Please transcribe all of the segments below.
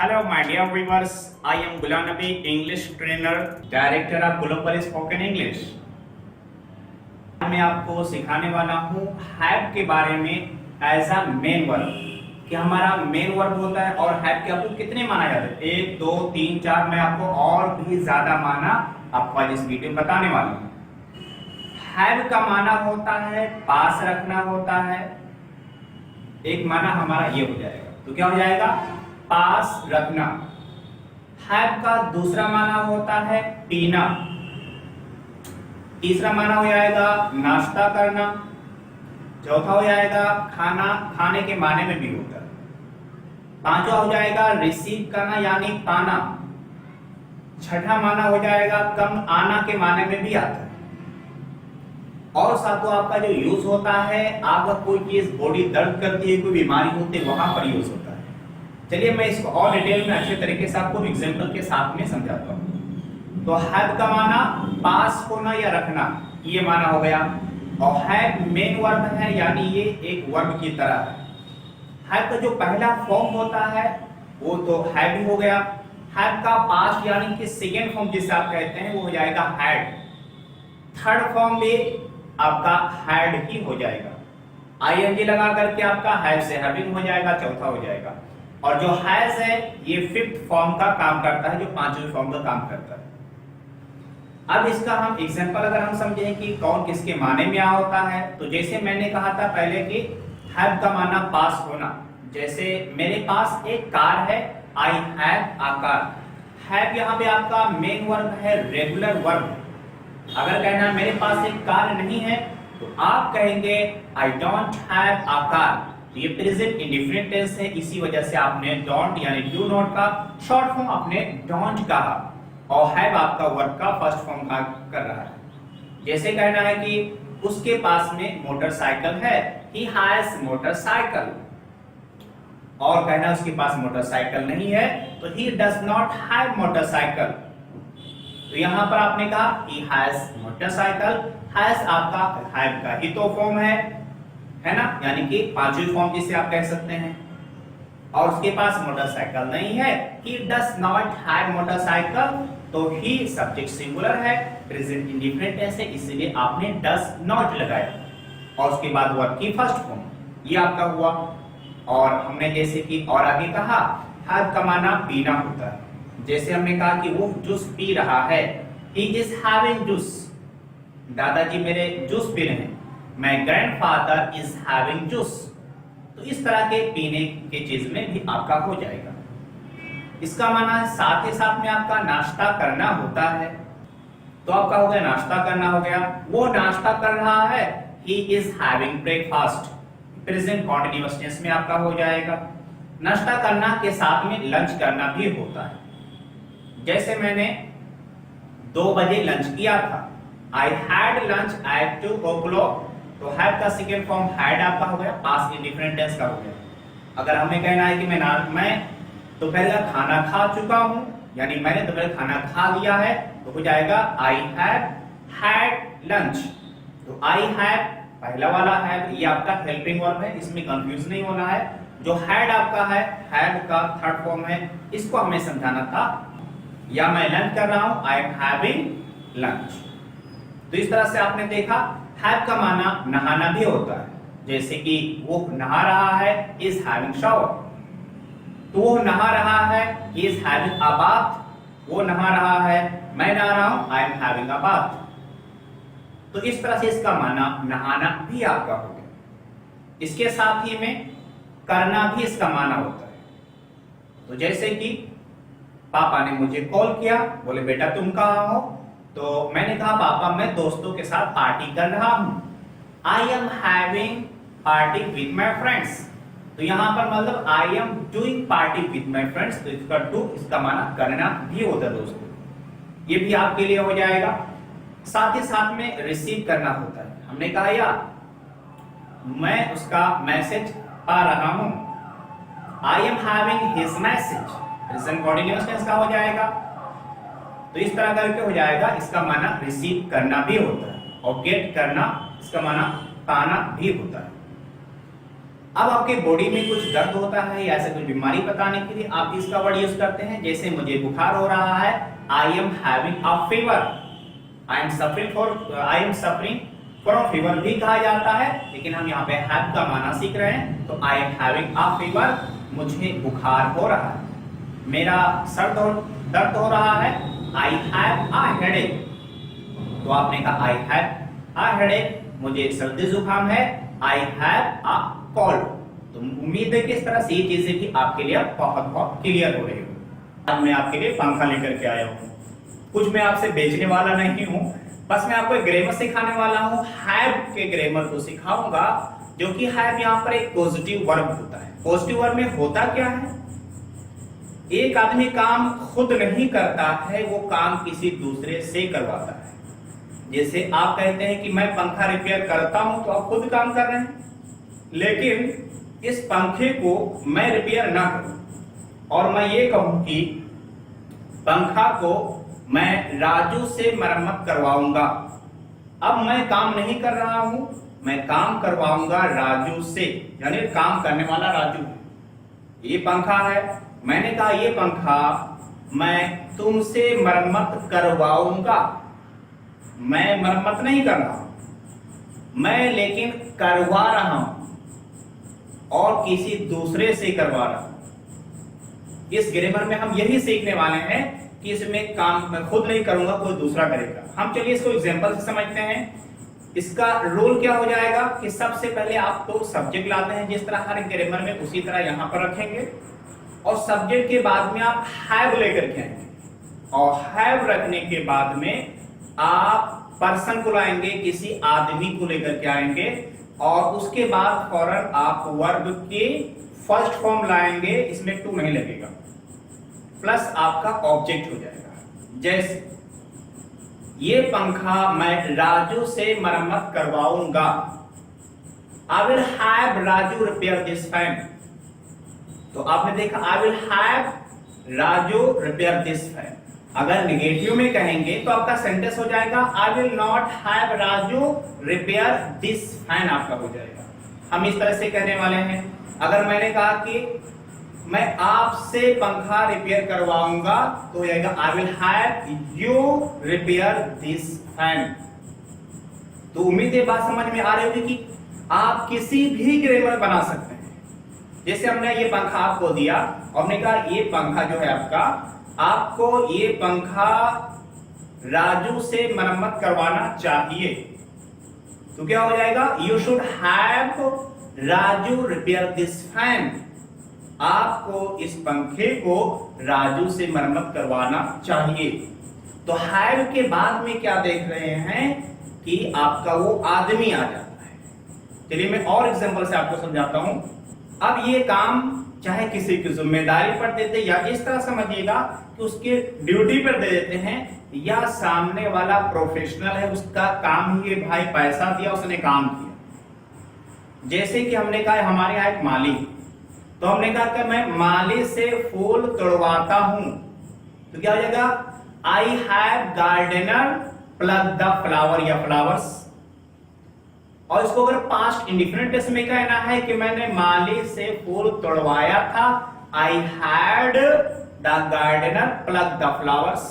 Hello, my dear viewers. I am Gulam Nabi, English trainer, director of Global Spoken English. मैं आपको सिखाने वाला हूँ हैव के बारे में एज अ मेन वर्ब कि हमारा मेन वर्ब होता है और हैव के आपको कितने माना जाता है, 1 2 3 4। मैं आपको और भी ज्यादा माना आपको आज इस वीडियो में बताने वाला हूँ। हैव का माना होता है पास रखना होता है। एक माना हमारा ये हो जाएगा, तो क्या हो जाएगा, पास रखना। हैव का दूसरा माना होता है पीना। तीसरा माना हो जाएगा नाश्ता करना। चौथा हो जाएगा खाना, खाने के माने में भी होता है। पांचवा हो जाएगा रिसीव करना यानी पाना। छठा माना हो जाएगा कम आना के माने में भी आता है। और सातवां आपका जो यूज होता है, आपका कोई चीज बॉडी दर्द करती है, कोई बीमारी होती है, वहां पर यूज होता है। चलिए मैं इसको और डिटेल में अच्छे तरीके से आपको एग्जांपल के साथ में समझाता हूँ। तो हैव का माना पास होना या रखना, ये माना हो गया। और हैव मेन वर्ब है यानी ये एक वर्ब की तरह है। हैव का जो पहला फॉर्म होता है वो तो हैव ही हो गया। हैव का पास्ट यानी कि सेकेंड फॉर्म जिसे आप कहते हैं वो हो जाएगा हैड। थर्ड फॉर्म भी आपका हैड ही हो जाएगा। आईएनजी लगा करके आपका हैव से हैविंग हो जाएगा, चौथा हो जाएगा। और जो हैज है ये फिफ्थ फॉर्म का काम करता है, जो पांचवें फॉर्म का काम करता है। अब इसका हम एग्जांपल अगर हम समझें कि कौन किसके माने में आ होता है, तो जैसे मैंने कहा था पहले कि हैव का माना पास होना। जैसे मेरे पास एक कार है, I have a car. Have यहाँ पे आपका मेन वर्ब है, रेगुलर वर्ब। अगर कहना मेरे पास एक कार नहीं है तो आप कहेंगे I don't have a car. ये प्रेजेंट इंडिफरेंट टेंस है, इसी वजह से आपने डोंट यानी डू नॉट का शॉर्ट फॉर्म आपने डोंट कहा और हैव आपका वर्ब का फर्स्ट फॉर्म का कर रहा है। जैसे कहना है कि उसके पास में मोटरसाइकिल है, ही हैज मोटरसाइकिल। और कहना उसके पास मोटरसाइकिल नहीं है तो he does not have motorcycle. तो यहां पर आपने कहा he has मोटरसाइकिल। has आपका have का ही तो फॉर्म है ना, यानी कि पांचवी फॉर्म जिसे आप कह सकते हैं। और उसके पास मोटरसाइकिल नहीं है, he does not have motorcycle. तो he सब्जेक्ट सिंगुलर है, प्रेजेंट इंडिफरेंट टेंस है, इसलिए आपने does not लगाया। और उसके बाद वर्ब की फर्स्ट फॉर्म, ये आपका हुआ। और हमने जैसे कि और आगे कहा have का माना पीना होता है। जैसे हमने कहा कि वो जूस पी रहा है, he is having juice। दादाजी मेरे जूस पी रहे हैं, my grandfather is having juice। तो इस तरह के पीने के चीज में भी आपका हो जाएगा। इसका माना साथ ही साथ में आपका नाश्ता करना होता है। तो आपका हो गया नाश्ता करना हो गया, वो नाश्ता कर रहा है, he is having breakfast। Present continuous tense में आपका हो जाएगा। नाश्ता करना के साथ में लंच करना भी होता है। जैसे मैंने 2 बजे लंच किया था, I had lunch eight 2 o'clock। तो हैड का सेकेंड फॉर्म हैड आपका हो गया, पास्ट इंडिफरेंट टेंस का हो गया। अगर हमें कहना है कि मैं दोपहर का खाना खा चुका हूं, यानी मैंने दोपहर खाना खा लिया है, तो हो जाएगा आई हैव हैड लंच। तो आई हैव पहला वाला हैव ये आपका हेल्पिंग वर्ब है, इसमें कंफ्यूज नहीं होना है। जो हैड आपका है, हैड का थर्ड फॉर्म है, इसको हमें समझाना था। या मैं लंच कर रहा हूं, आई एम हैविंग लंच। तो इस तरह से आपने देखा हैव का माना नहाना भी होता है। जैसे कि वो नहा रहा है, इज हैविंग शावर। तो वो नहा रहा है, इज हैविंग अ बाथ। वो नहा रहा है, मैं नहा रहा हूं, I am having a bath. तो इस तरह से इसका माना नहाना भी आपका हो गया। इसके साथ ही में करना भी इसका माना होता है। तो जैसे कि पापा ने मुझे कॉल किया, बोले बेटा तुम कहाँ हो? तो मैंने कहा पापा मैं दोस्तों के साथ पार्टी कर रहा हूं, I am having party with my friends. तो यहाँ पर मतलब I am doing party with my friends. तो इसका डू इसका माना करना भी होता है दोस्तों, ये भी आपके लिए हो जाएगा। साथ ही साथ में रिसीव करना होता है। हमने कहा यार मैं उसका मैसेज पा रहा हूं, I am having his message. Present continuous tense का हो जाएगा। तो इस तरह करके हो जाएगा, इसका माना रिसीव करना भी होता है। और गेट करना इसका माना पाना भी होता है। अब आपके बॉडी में कुछ दर्द होता है या ऐसे कुछ बीमारी बताने के लिए आप इसका वर्ड यूज करते हैं। जैसे मुझे बुखार हो रहा है, I am having a fever. I am suffering from fever भी कहा जाता है, लेकिन हम यहाँ पे हैव का माना सीख रहे हैं। तो आई एम हैविंग अ फीवर, मुझे बुखार हो रहा है। मेरा सर दर्द हो रहा है, आई हैव अ हेडेक। तो आपने कहा आई हैव अ हेडेक, मुझे सर्दी जुकाम है, आई हैव अ कोल्ड। तो उम्मीद है कि इस तरह से ये चीजें भी आपके लिए बहुत बहुत क्लियर हो रही हो। आज मैं आपके लिए पंखा लेकर के आया हूँ। कुछ मैं आपसे बेचने वाला नहीं हूँ, बस मैं आपको एक ग्रामर सिखाने वाला हूँ। हैव के ग्रामर को सिखाऊंगा, जो कि हैव यहाँ पर एक पॉजिटिव वर्ब होता है। पॉजिटिव वर्ब में होता क्या है, एक आदमी काम खुद नहीं करता है, वो काम किसी दूसरे से करवाता है। जैसे आप कहते हैं कि मैं पंखा रिपेयर करता हूं, तो आप खुद काम कर रहे हैं, लेकिन इस पंखे को मैं रिपेयर ना करूं और मैं ये कहूं कि पंखा को मैं राजू से मरम्मत करवाऊंगा। अब मैं काम नहीं कर रहा हूं, मैं काम करवाऊंगा राजू से, यानी काम करने वाला राजू। ये पंखा है, मैंने कहा ये पंखा मैं तुमसे मरम्मत करवाऊंगा। मैं मरम्मत नहीं कर रहा हूं, मैं लेकिन करवा रहा हूं और किसी दूसरे से करवा रहा हूं। इस ग्रामर में हम यही सीखने वाले हैं कि इसमें काम मैं खुद नहीं करूंगा, कोई दूसरा करेगा। हम चलिए इसको एग्जांपल से समझते हैं। इसका रोल क्या हो जाएगा कि सबसे पहले आप तो सब्जेक्ट लाते हैं, जिस तरह हर ग्रामर में उसी तरह यहां पर रखेंगे, और सब्जेक्ट के बाद में आप हैव लेकर के आएंगे, और हैव रखने के बाद में आप पर्सन को लाएंगे, किसी आदमी को लेकर के आएंगे, और उसके बाद फौरन आप वर्ब के फर्स्ट फॉर्म लाएंगे, इसमें टू नहीं लगेगा, प्लस आपका ऑब्जेक्ट हो जाएगा। जैसे ये पंखा मैं राजू से मरम्मत करवाऊंगा। आई will have Raju repair this fan. तो आपने देखा आई will have Raju repair this fan. अगर निगेटिव में कहेंगे तो आपका सेंटेंस हो जाएगा I will not have Raju repair this fan, आपका हो जाएगा। हम इस तरह से कहने वाले हैं। अगर मैंने कहा कि मैं आपसे पंखा रिपेयर करवाऊंगा, तो हो जाएगा I will have you repair this fan. तो उम्मीद है बात समझ में आ रही होगी कि आप किसी भी ग्रामर बना सकते हैं। जैसे हमने ये पंखा आपको दिया, हमने कहा ये पंखा जो है आपको ये पंखा राजू से मरम्मत करवाना चाहिए, तो क्या हो जाएगा you should have Raju repair this fan. आपको इस पंखे को राजू से मरम्मत करवाना चाहिए। तो हैव के बाद में क्या देख रहे हैं कि आपका वो आदमी आ जाता है। चलिए मैं और एग्जांपल से आपको समझाता हूं। अब ये काम चाहे किसी की जिम्मेदारी पर देते, या इस तरह समझिएगा कि उसके ड्यूटी पर दे देते हैं, या सामने वाला प्रोफेशनल है, उसका काम ही भाई पैसा दिया उसने काम किया। जैसे कि हमने कहा हमारे यहाँ एक माली, तो हमने कहा कि मैं माली से फूल तोड़वाता हूं, तो क्या हो जाएगा I have gardener pluck the flower या फ्लावर्स। और इसको अगर पास्ट इंडिफिनिट टेंस में कहना है कि मैंने माली से फूल तोड़वाया था, I had the gardener pluck the flowers.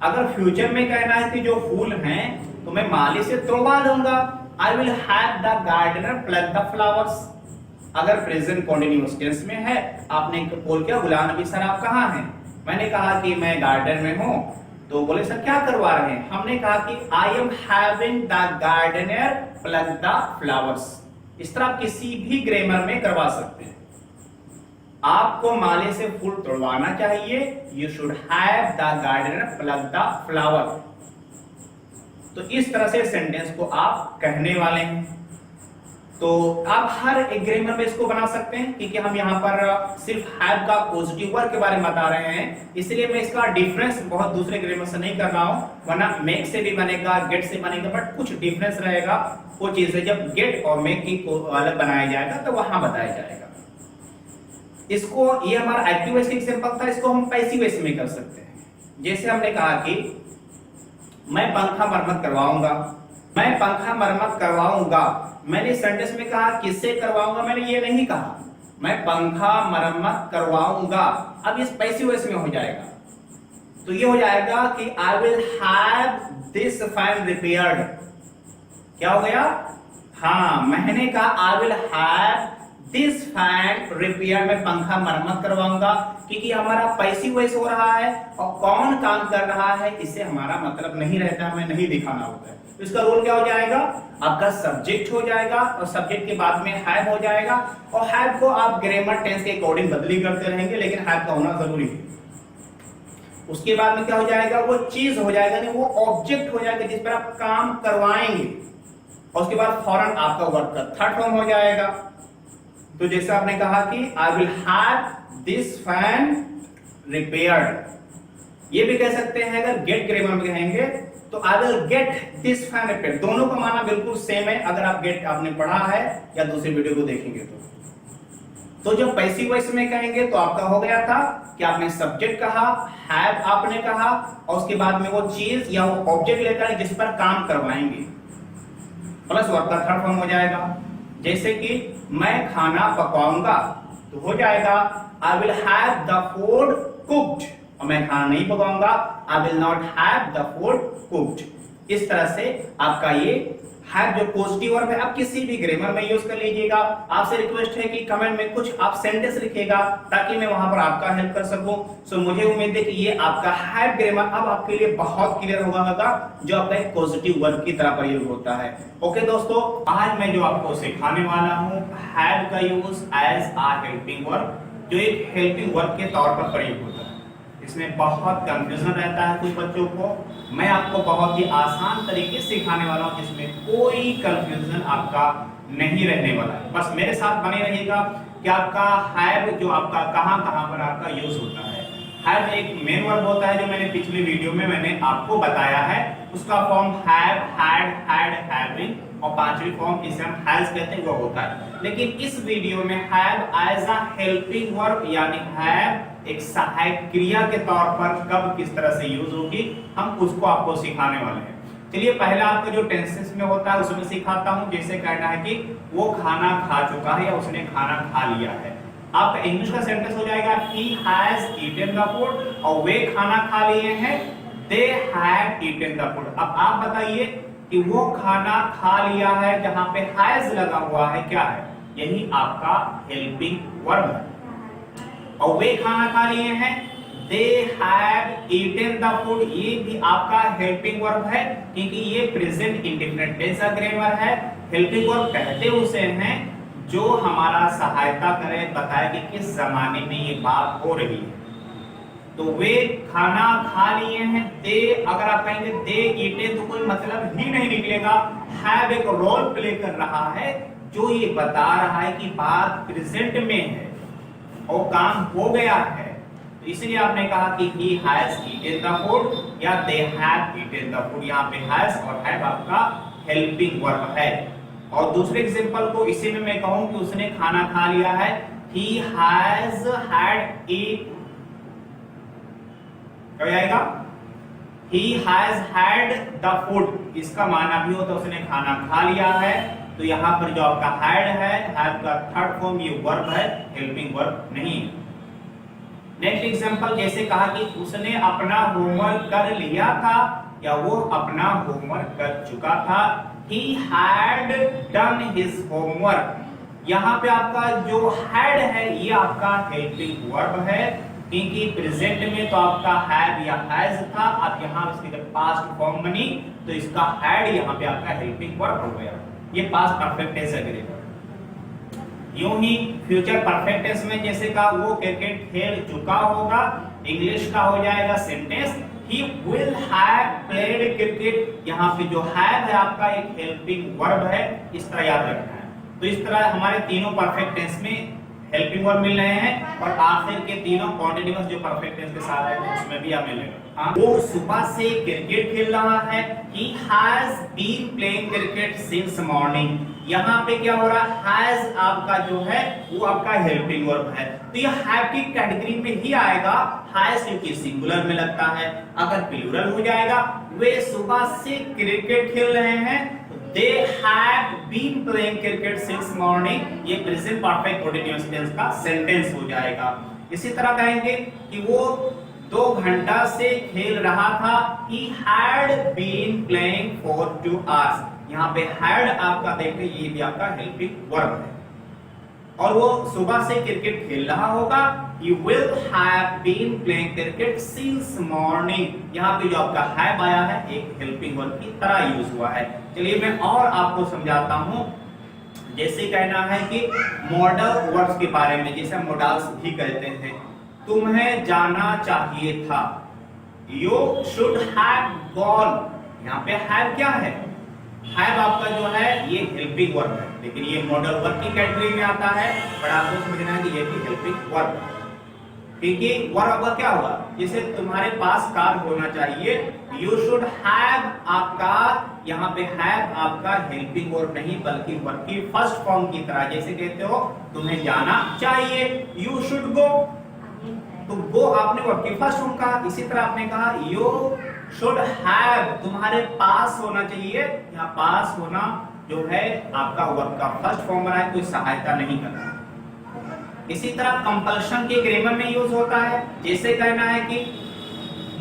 अगर फ्यूचर में कहना है कि जो फूल हैं तो मैं माली से तोड़वा दूंगा, I will have the gardener pluck the flowers. अगर प्रेजेंट कॉन्टिन्यूअस टेंस में है, आपने बोल क्या गुलाम नबी सर आप कहाँ हैं, मैंने कहा कि मैं गार्डन में हूं, तो बोले सर क्या करवा रहे हैं, हमने कहा कि I am having the gardener pluck the flowers. इस तरह आप किसी भी ग्रामर में करवा सकते हैं। आपको माले से फूल तोड़वाना चाहिए, you should have the gardener pluck the flower. तो इस तरह से सेंटेंस को आप कहने वाले हैं। तो आप हर एक ग्रामर में इसको बना सकते हैं, क्योंकि हम यहाँ पर सिर्फ हैव का पॉजिटिव वर्ब के बारे में बता रहे हैं, इसलिए मैं इसका डिफरेंस बहुत दूसरे ग्रामर से नहीं कर रहा हूँ। वरना मेक से भी बनेगा, गेट से बनेगा, बट कुछ डिफरेंस रहेगा। वो चीज है जब गेट और मेक की को अलग बनाया जाएगा तो वहां बताया जाएगा। इसको ये हमारा एक्टिव वॉइस का एग्जांपल था, इसको हम पैसिव वॉइस में कर सकते हैं। जैसे हमने कहा कि मैं पंखा मरम्मत करवाऊंगा, मैं पंखा मरम्मत करवाऊंगा। मैंने सेंटेंस में कहा किससे करवाऊंगा, मैंने ये नहीं कहा। मैं पंखा मरम्मत करवाऊंगा, अब इस पैसिव वॉइस में हो जाएगा, तो ये हो जाएगा कि आई will have this fan repaired. क्या हो गया? हाँ, मैंने कहा आई will have this fan repair, मैं पंखा मरम्मत करवाऊंगा, क्योंकि हमारा पैसिव वॉइस हो रहा है और कौन काम कर रहा है इससे हमारा मतलब नहीं रहता, हमें नहीं दिखाना होता है। तो इसका रोल क्या हो जाएगा? आपका सब्जेक्ट हो जाएगा और सब्जेक्ट के बाद में हैव हो जाएगा, और हैव को आप ग्रामर टेंस के अकॉर्डिंग बदली करते रहेंगे, लेकिन हैव का होना जरूरी है। उसके बाद में क्या हो जाएगा? वो चीज हो जाएगा, नहीं वो ऑब्जेक्ट हो जाएगा जिस पर आप काम करवाएंगे, और उसके बाद फौरन आपका वर्ब का थर्ड फॉर्म हो जाएगा। तो जैसे आपने कहा कि आई will have this fan repaired, ये भी कह सकते हैं अगर गेट ग्रामर में कहेंगे तो I will get this fan repaired. दोनों का माना बिल्कुल सेम है, अगर आप गेट आपने पढ़ा है या दूसरी वीडियो को देखेंगे तो जब पैसिव वॉइस में कहेंगे तो आपका हो गया था कि आपने सब्जेक्ट कहा, हैव आपने कहा, और उसके बाद में वो चीज या वो ऑब्जेक्ट लेकर जिस पर काम करवाएंगे, प्लस वर्ब का थर्ड फॉर्म हो जाएगा। जैसे कि मैं खाना पकाऊंगा, तो हो जाएगा I will have the food cooked, और मैं खाना नहीं पकाऊंगा, I will not have the food cooked. इस तरह से आपका ये हैव जो पॉजिटिव वर्ब है आप किसी भी ग्रामर में यूज कर लीजिएगा। आपसे रिक्वेस्ट है कि कमेंट में कुछ आप सेंटेंस लिखिएगा ताकि मैं वहां पर आपका हेल्प कर सकूं। सो मुझे उम्मीद है कि ये आपका हैव ग्रामर अब आपके लिए बहुत क्लियर होगा, जो आपका एक पॉजिटिव वर्ब की तरह प्रयोग होता है। ओके दोस्तों, आज मैं जो आपको सिखाने वाला हूं हैव का use as a helping verb, जो एक हेल्पिंग वर्ब के तौर पर प्रयोग होता है। इसमें बहुत कंफ्यूजन रहता है कुछ बच्चों को, मैं आपको बहुत ही आसान तरीके से सिखाने वाला हूं जिसमें कोई कंफ्यूजन आपका नहीं रहने वाला है। बस मेरे साथ बने रहिएगा कि आपका हैव जो आपका कहां कहां पर आपका यूज होता है। हैव एक मेन वर्ब होता है जो मैंने पिछली वीडियो में मैंने आपको बताया है, उसका form have, had, had, having, और पांचवी फॉर्म इसे हम हैज कहते हैं वो होता है। लेकिन इस वीडियो में have as a helping verb यानी हैव एक सहायक क्रिया के तौर पर कब किस तरह से यूज होगी हम उसको आपको सिखाने वाले हैं। चलिए पहला आपका जो टेंसेस में होता है उसमें सिखाता हूं। जैसे कहना है कि वो खाना खा चुका है या उसने खाना खा लिया है, आपका इंग्लिश का सेंटेंस हो जाएगा he has eaten the food, और वे खाना खा लिए हैं they had eaten the food। अब आप बताइए कि वो खाना खा लिया है, जहां पे has लगा हुआ है क्या है? यही आपका हेल्पिंग वर्ब है। और वे खाना खा लिए हैं they have eaten the food, ये भी आपका हेल्पिंग वर्ब है क्योंकि ये प्रेजेंट इंडेफिनिट टेंस का ग्रामर है। हेल्पिंग वर्ब कहते उसे हैं जो हमारा सहायता करे, बताए कि किस जमाने में ये बात हो रही है। तो वे खाना खा लिए हैं, दे अगर आप कहेंगे दे ईटे तो कोई मतलब ही नहीं निकलेगा। हैव एक रोल प्ले कर रहा है जो ये बता रहा है कि बात प्रेजेंट में है और काम हो गया है, तो इसलिए आपने कहा कि he has eaten the food या they have eaten the food। यहाँ पे has और have आपका हेल्पिंग वर्ब है। और दूसरे एग्जांपल को इसी में मैं कहूं कि उसने खाना खा लिया है, he has had eat, क्या आएगा? he has had the food, इसका माना भी होता है उसने खाना खा लिया है। तो यहाँ पर जो आपका had है, have का थर्ड फॉर्म ये वर्ब है, हेल्पिंग वर्ब नहीं है। नेक्स्ट एग्जांपल जैसे कहा कि उसने अपना होमवर्क कर लिया था या वो अपना होमवर्क कर चुका था, he had done his homework। यहाँ पे आपका जो had है ये आपका हेल्पिंग वर्ब है क्योंकि प्रेजेंट में तो आपका have या has था, आप यहाँ इसकी जब पास्ट फॉर्म बनी तो इसका had यहाँ पे आपका हेल्पिंग वर्ब हो गया। ये पास्ट परफेक्ट टेंस है। यूं ही फ्यूचर परफेक्ट टेंस में जैसे का वो क्रिकेट खेल चुका होगा, इंग्लिश का हो जाएगा sentence he will have played cricket। यहाँ पे जो have है आपका एक हेल्पिंग वर्ब है, इस तरह याद रखना है। तो इस तरह हमारे तीनों परफेक्ट टेंस में हेल्पिंग वर्ब मिल रहे हैं और आखिर के तीनों कॉन्टिन्यूअस जो परफेक्ट टेंस के साथ है उसमें भी आप मिलेगा। हाँ, वो सुबह से क्रिकेट खेल रहा है, he has been playing cricket since morning। यहाँ पे क्या हो रहा है? has आपका जो है वो आपका हेल्पिंग वर्ब है, तो ये have की कैटेगरी में ही आएगा। has क्योंकि सिंगुलर में लगता है, अगर प्लूरल हो जाएगा वे सुबह से क्रिकेट खेल रहे हैं they have been playing cricket since morning, ये प्रेजेंट परफेक्ट कंटीन्यूअस टेंस का सेंटेंस हो जाएगा। इसी तरह कहेंगे कि वो 2 घंटा से खेल रहा था, he had been playing for 2 hours। यहाँ पे had आपका देखिए ये भी आपका हेल्पिंग वर्ब है, और वो सुबह से क्रिकेट खेल रहा होगा, he will have been playing cricket since morning। यहाँ पे जो आपका have आया है एक हेल्पिंग वर्ब की तरह यूज हुआ है। चलिए मैं और आपको समझाता हूँ। जैसे कहना है कि मॉडल वर्ब्स के बारे में, जैसे मॉडल्स भी कहते हैं, तुम्हें जाना चाहिए था, you should have gone। यहाँ पे have क्या है, have आपका जो है ये हेल्पिंग वर्ब है, लेकिन ये मॉडल वर्ब की कैटेगरी में आता है, पर आपको समझना है कि ये भी हेल्पिंग वर्ब है। क्योंकि वर्ब आपका क्या होगा, जैसे तुम्हारे पास कार होना चाहिए, you should have a car। यहाँ पे have आपका हेल्पिंग वर्ब नहीं बल्कि वर्ब की फर्स्ट फॉर्म की तरह, जैसे कहते हो तुम्हें जाना चाहिए, you should go। तो वो आपने वर्ब की फर्स्ट फॉर्म कहा। इसी तरह आपने कहा you should have, तुम्हारे पास होना चाहिए, यहाँ पास होना जो है आपका वर्ब का फर्स्ट फॉर्म बना है, कोई सहायता नहीं करना। इसी तरह कंपल्शन के ग्रामर में यूज होता है, जैसे कहना है कि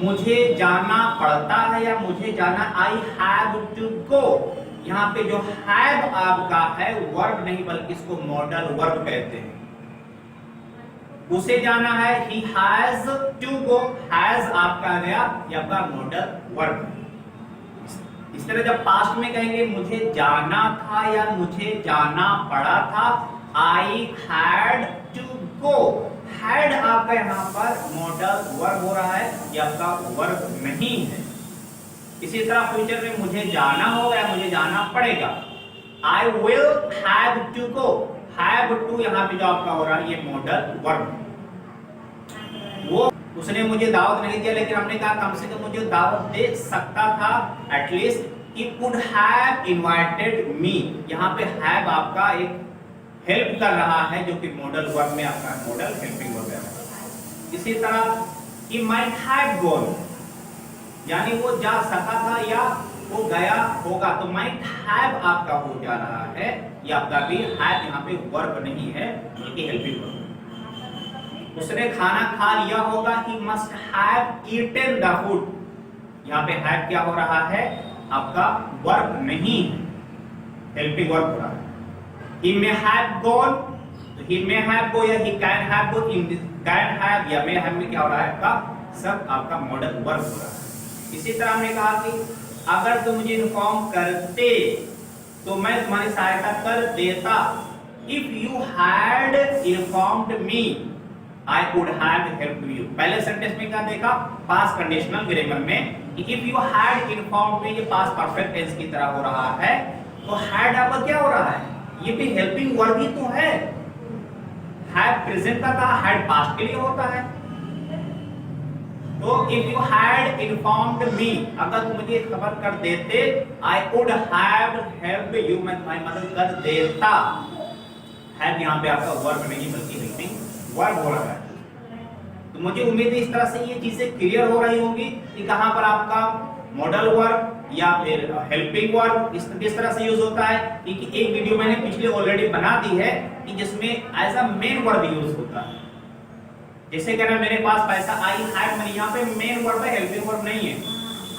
मुझे जाना पड़ता है या मुझे जाना, I have to go। यहाँ पे जो have आपका है वर्ब नहीं बल्कि इसको मॉडल वर्ब कहते हैं। उसे जाना है, he has to go, has आपका गया ये आपका मॉडल वर्ब। इस तरह जब पास्ट में कहेंगे मुझे जाना था या मुझे जाना पड़ा था, I had to go। had आपका यहाँ पर मॉडल वर्ब हो रहा है, ये आपका वर्ब नहीं है। इसी तरह फ्यूचर में मुझे जाना होगा या मुझे जाना पड़ेगा, I will have to go। have to यहाँ पे जो आपका हो रहा है ये मॉडल वर्ब। वो उसने मुझे दावत नहीं दिया, लेकिन हमने कहा कम से कम मुझे दावत दे सकता था, at least he could have invited me। यहाँ पे have आपका एक हेल्प कर रहा है जो कि मॉडल वर्ब में आपका मॉडल हेल्पिंग वर्ब है। इसी तरह he might have gone, यानी वो जा सका था या वो गया होगा, तो might have आपका हो जा रहा है, ये आपका भी have यहाँ पे वर्ब नहीं है बल्कि हेल्पिंग वर्ब। उसने खाना खा लिया होगा, he must have eaten the food। यहाँ पे have क्या हो रहा है, आपका वर्ब नहीं है, हेल्पिंग वर्ब हो रहा है। He may have gone, तो he may have go या he can have go, can have या may have में क्या हो रहा है आपका, सब आपका मॉडल वर्ब हो रहा है। इसी तरह हमने कहा कि अगर तुम मुझे इन्फॉर्म करते तो मैं तुम्हारी सहायता कर देता, if you had informed me I could have helped you। पहले सेंटेंस में क्या देखा, पास्ट कंडीशनल ग्रामर में कि if you had informed me, ये पास्ट परफेक्ट टेंस की तरह हो रहा है, तो had आपका क्या हो रहा है, ये भी हेल्पिंग वर्ब ही तो है। हैव प्रेजेंट का था, हैड पास्ट के लिए होता है। तो इफ यू हैड इन्फॉर्म्ड मी, अगर तुम मुझे खबर कर देते, I could have helped you, मैं तुम्हारी मदद कर देता। हैव यहाँ पे आपका वर्ब नहीं बल्कि हेल्पिंग वर्ब हो रहा है। तो मुझे उम्मीद है इस तरह से ये चीजें क्लियर हो रही होंगी कि कहां पर आपका मॉडल वर्ब या फिर हेल्पिंग वर्ब किस तरह से यूज होता है। क्योंकि एक वीडियो मैंने पिछले ऑलरेडी बना दी है कि जिसमें as a main verb use होता है। जैसे कहना मेरे पास पैसा, आई हैव मनी, यहाँ पे मेन वर्ब है, हेल्पिंग वर्ब नहीं है।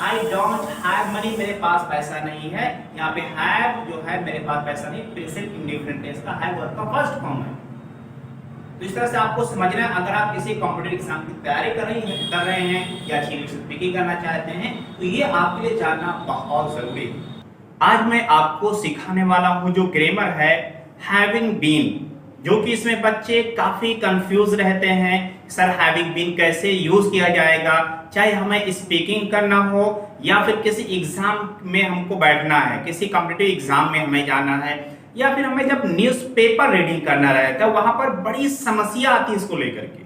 आई डोंट हैव मनी, मेरे पास पैसा नहीं है, यहाँ पे हैव जो है मेरे पास पैसा नहीं, प्रेजेंट इंडेफिनिट टेंस का हैव वर्ब का फर्स्ट फॉर्म है। तो इस तरह से आपको समझना है, अगर आप किसी कॉम्पिटिटिव एग्जाम की तैयारी कर रहे हैं या अच्छी इंग्लिश स्पीकिंग करना चाहते हैं, तो ये आपके लिए जानना बहुत जरूरी है। आज मैं आपको सिखाने वाला हूँ जो ग्रामर है हैविंग बीन, जो कि इसमें बच्चे काफी कंफ्यूज रहते हैं, सर हैविंग बीन कैसे यूज किया जाएगा, चाहे हमें स्पीकिंग करना हो या फिर किसी एग्जाम में हमको बैठना है, किसी कॉम्पिटिटिव एग्जाम में हमें जाना है, या फिर हमें जब न्यूज़पेपर रीडिंग करना रहता है, वहां पर बड़ी समस्या आती है इसको लेकर के।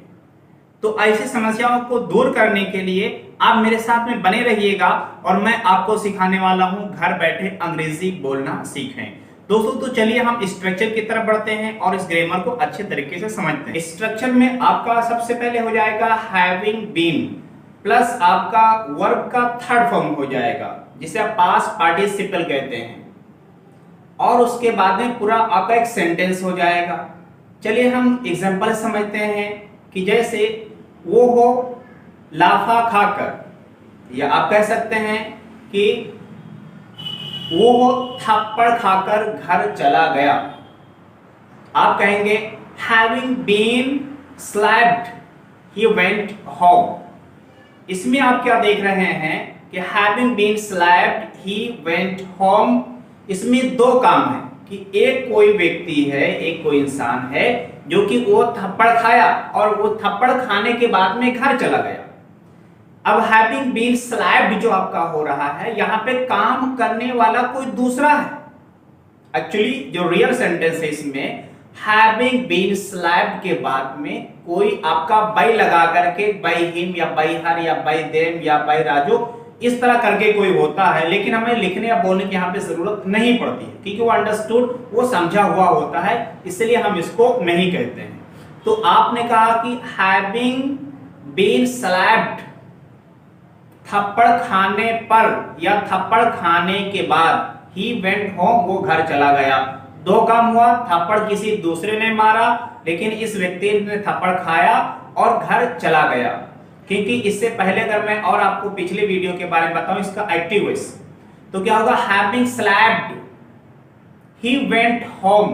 तो ऐसी समस्याओं को दूर करने के लिए आप मेरे साथ में बने रहिएगा और मैं आपको सिखाने वाला हूं घर बैठे अंग्रेजी बोलना सीखें। दोस्तों तो चलिए हम स्ट्रक्चर की तरफ बढ़ते हैं और इस ग्रामर को अच्छे तरीके से समझते हैं। स्ट्रक्चर में आपका सबसे पहले हो जाएगा हैविंग बीन प्लस आपका वर्ब का थर्ड फॉर्म हो जाएगा, जिसे आप पास्ट पार्टिसिपल कहते हैं। और उसके बाद में पूरा आपका एक सेंटेंस हो जाएगा। चलिए हम एग्जांपल समझते हैं कि जैसे वो हो लाफा खाकर, या आप कह सकते हैं कि वो हो थप्पड़ खाकर घर चला गया। आप कहेंगे having been slapped he went home। इसमें आप क्या देख रहे हैं कि having been slapped he went home, इसमें दो काम है कि एक कोई व्यक्ति है, एक कोई इंसान है जो कि वो थप्पड़ खाया और वो थप्पड़ खाने के बाद में घर चला गया। अब having been slapped जो आपका हो रहा है, यहां पे काम करने वाला कोई दूसरा है। एक्चुअली जो रियल सेंटेंस है इसमें having been slapped के बाद में कोई आपका by लगा करके by him या by her या by them या by राजू इस तरह करके कोई होता है, लेकिन हमें लिखने या बोलने की यहाँ पे जरूरत नहीं पड़ती है क्योंकि वो अंडरस्टूड, वो समझा हुआ होता है, इसलिए हम इसको नहीं कहते हैं। तो आपने कहा कि having been slapped, थप्पड़ खाने पर या थप्पड़ खाने के बाद, he went home, वो घर चला गया। दो काम हुआ, थप्पड़ किसी दूसरे ने मारा लेकिन इस व्यक्ति ने थप्पड़ खाया और घर चला गया। क्योंकि इससे पहले अगर मैं और आपको पिछले वीडियो के बारे में बताऊं इसका एक्टिव वॉइस, तो क्या होगा having slapped he went home,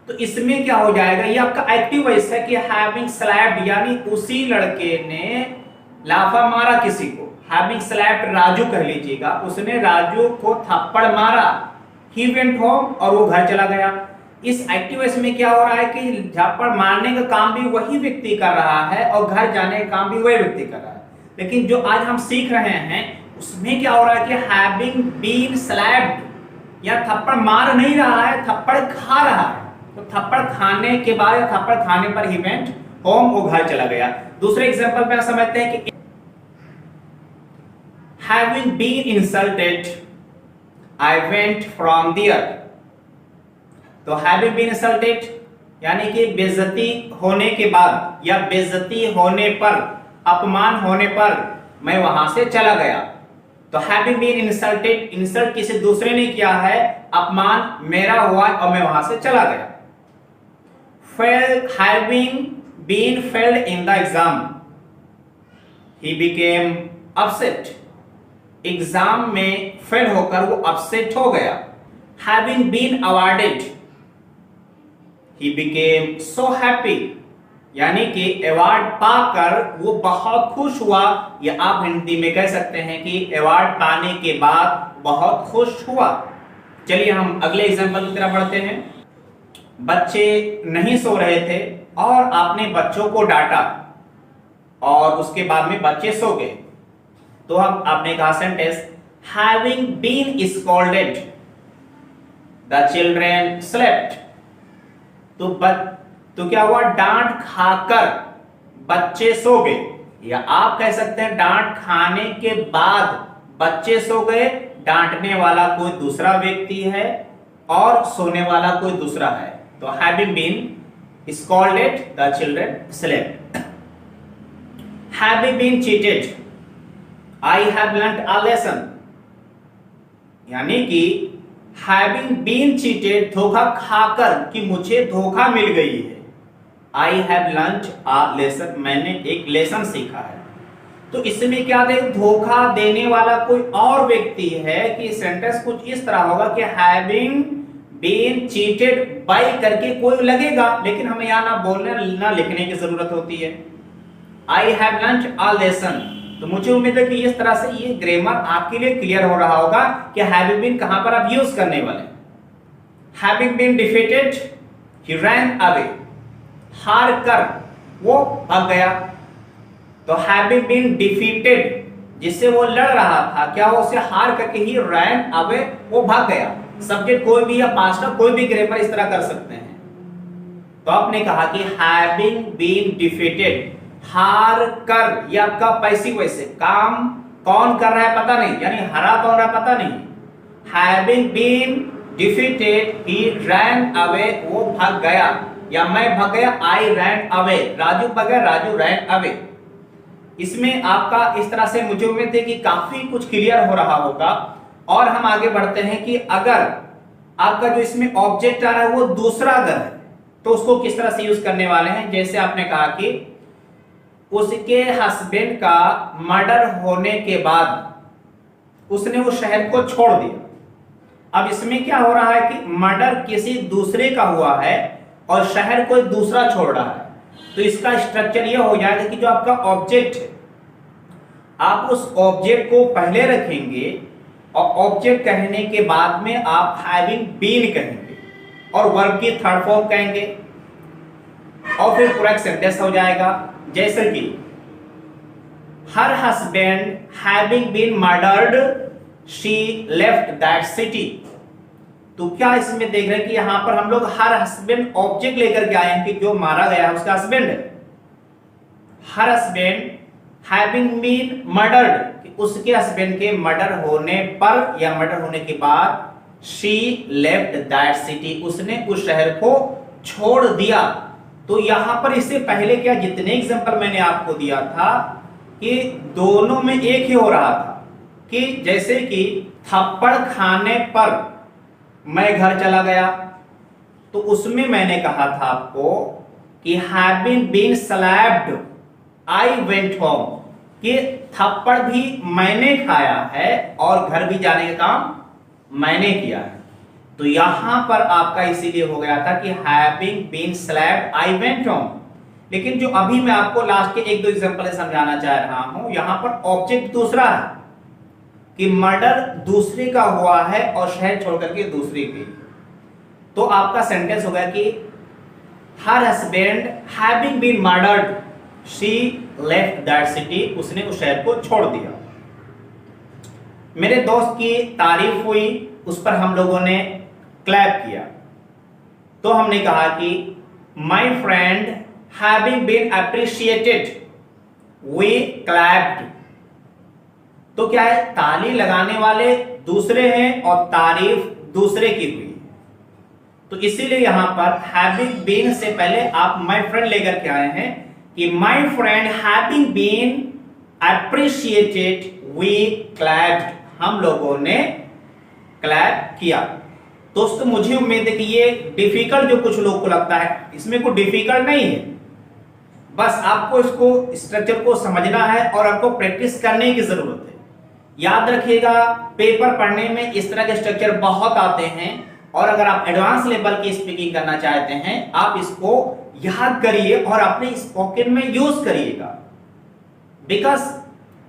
तो इसमें क्या हो जाएगा, ये आपका एक्टिव वॉइस है कि having slapped यानी उसी लड़के ने लाफा मारा किसी को। having slapped राजू कह लीजिएगा, उसने राजू को थप्पड़ मारा, he went home और वो घर चला गया। इस एक्टिव वॉइस में क्या हो रहा है कि थप्पड़ मारने का काम भी वही व्यक्ति कर रहा है और घर जाने का काम भी वही व्यक्ति कर रहा है। लेकिन जो आज हम सीख रहे हैं उसमें क्या हो रहा है कि having been slapped या थप्पड़ मार नहीं रहा है, थप्पड़ खा रहा है। तो थप्पड़ खाने के बाद या थप्पड़ खाने पर he went home, वो घर चला गया। दूसरे एग्जांपल में समझते हैं कि having been insulted I went from there। तो having been insulted यानी कि बेइज्जती होने के बाद या बेइज्जती होने पर, अपमान होने पर मैं वहां से चला गया। तो having been insulted, इंसल्ट किसी दूसरे ने किया है, अपमान मेरा हुआ और मैं वहां से चला गया। having been failed in the exam he became upset, exam में फेल होकर वो अपसेट हो गया। having been awarded he became so happy, यानी कि अवार्ड पाकर वो बहुत खुश हुआ, या आप हिंदी में कह सकते हैं कि अवार्ड पाने के बाद बहुत खुश हुआ। चलिए हम अगले एग्जांपल की तरफ बढ़ते हैं। बच्चे नहीं सो रहे थे और आपने बच्चों को डांटा और उसके बाद में बच्चे सो गए। तो हम आपने कहा sentence having been scolded the children slept। तो क्या हुआ, डांट खाकर बच्चे सो गए, या आप कह सकते हैं डांट खाने के बाद बच्चे सो गए। डांटने वाला कोई दूसरा व्यक्ति है और सोने वाला कोई दूसरा है। तो having been scolded the children slept। having been cheated I have learned a lesson, यानी कि having been cheated धोखा खाकर कि मुझे धोखा मिल गई है। I have learned a lesson, मैंने एक लेसन सीखा है। तो इसमें क्या दे, धोखा देने वाला कोई और व्यक्ति है कि सेंटेंस कुछ इस तरह होगा कि having been cheated by करके कोई लगेगा, लेकिन हमें यहाँ ना बोलने ना लिखने की जरूरत होती है। I have learned a lesson, तो मुझे उम्मीद है कि इस तरह से ये ग्रामर आपके लिए क्लियर हो रहा होगा कि having been कहां पर आप यूज करने वाले। having been defeated he ran away, हार कर वो भाग गया। तो having been defeated जिससे वो लड़ रहा था, क्या वो उसे हार करके ही ran away, वो भाग गया। सब्जेक्ट कोई भी या पास्ट का कोई भी ग्रामर इस तरह कर सकते हैं। तो आपने कहा कि having been defeated, हार कर, या आपका पैसिव वॉइस है, काम कौन कर रहा है पता नहीं, यानी हरा कौन रहा पता नहीं। having been defeated he ran away, वो भाग गया, या मैं भाग गया I ran away, राजू भाग गया, राजू ran away। इसमें आपका इस तरह से मुझे उम्मीद है कि काफी कुछ क्लियर हो रहा होगा। और हम आगे बढ़ते हैं कि अगर आपका जो इसमें ऑब्जेक्ट आ रहा है वो दूसरा अगर है तो उसको किस तरह से यूज करने वाले हैं, जैसे आपने कहा कि उसके हस्बैंड का मर्डर होने के बाद उसने वो शहर को छोड़ दिया। अब इसमें क्या हो रहा है कि मर्डर किसी दूसरे का हुआ है और शहर कोई दूसरा छोड़ रहा है, तो इसका स्ट्रक्चर ये हो जाएगा कि जो आपका ऑब्जेक्ट है आप उस ऑब्जेक्ट को पहले रखेंगे और ऑब्जेक्ट कहने के बाद में आप हैविंग बीन कहेंगे और वर्ब की थर्ड फॉर्म कहेंगे और फिर पूरा एक सेंटेंस हो जाएगा। जैसे कि her husband having been murdered she left that city. तो क्या इसमें देख रहे हैं कि यहां पर हम लोग हर हस्बैंड ऑब्जेक्ट लेकर के आए हैं कि जो मारा गया है उसका हस्बैंड है। Her husband having been murdered, उसके हस्बैंड के मर्डर होने पर या मर्डर होने के बाद शी लेफ्ट दैट सिटी, उसने उस शहर को छोड़ दिया। तो यहां पर इससे पहले क्या जितने एग्जांपल मैंने आपको दिया था कि दोनों में एक ही हो रहा था कि जैसे कि थप्पड़ खाने पर मैं घर चला गया, तो उसमें मैंने कहा था आपको कि having been slapped I went home, कि थप्पड़ भी मैंने खाया है और घर भी जाने का काम मैंने किया है। तो यहां पर आपका इसीलिए हो गया था कि having been slapped I went home. लेकिन जो अभी मैं आपको लास्ट के एक दो एग्जांपल समझाना चाह रहा हूं, यहां पर ऑब्जेक्ट दूसरा है कि मर्डर दूसरे का हुआ है और शहर छोड़कर के दूसरे के। तो आपका सेंटेंस होगा कि her husband having been murdered she left that city, उसने उस शहर को छोड़ दिया। मेरे दोस्त की तारीफ हुई, उस पर हम लोगों ने क्लैप किया, तो हमने कहा कि my friend having been appreciated we clapped. तो क्या है, ताली लगाने वाले दूसरे हैं और तारीफ दूसरे की हुई। तो इसीलिए यहां पर हैविंग बीन से पहले आप माय फ्रेंड लेकर के आए हैं कि my friend having been appreciated we clapped, हम लोगों ने क्लैप किया। दोस्तों मुझे उम्मीद है कि ये डिफिकल्ट जो कुछ लोग को लगता है, इसमें कोई डिफिकल्ट नहीं है, बस आपको इसको स्ट्रक्चर को समझना है और आपको प्रैक्टिस करने की जरूरत है। याद रखिएगा पेपर पढ़ने में इस तरह के स्ट्रक्चर बहुत आते हैं और अगर आप एडवांस लेवल की स्पीकिंग करना चाहते हैं आप इसको याद करिए और अपने स्पोकन में यूज करिएगा, because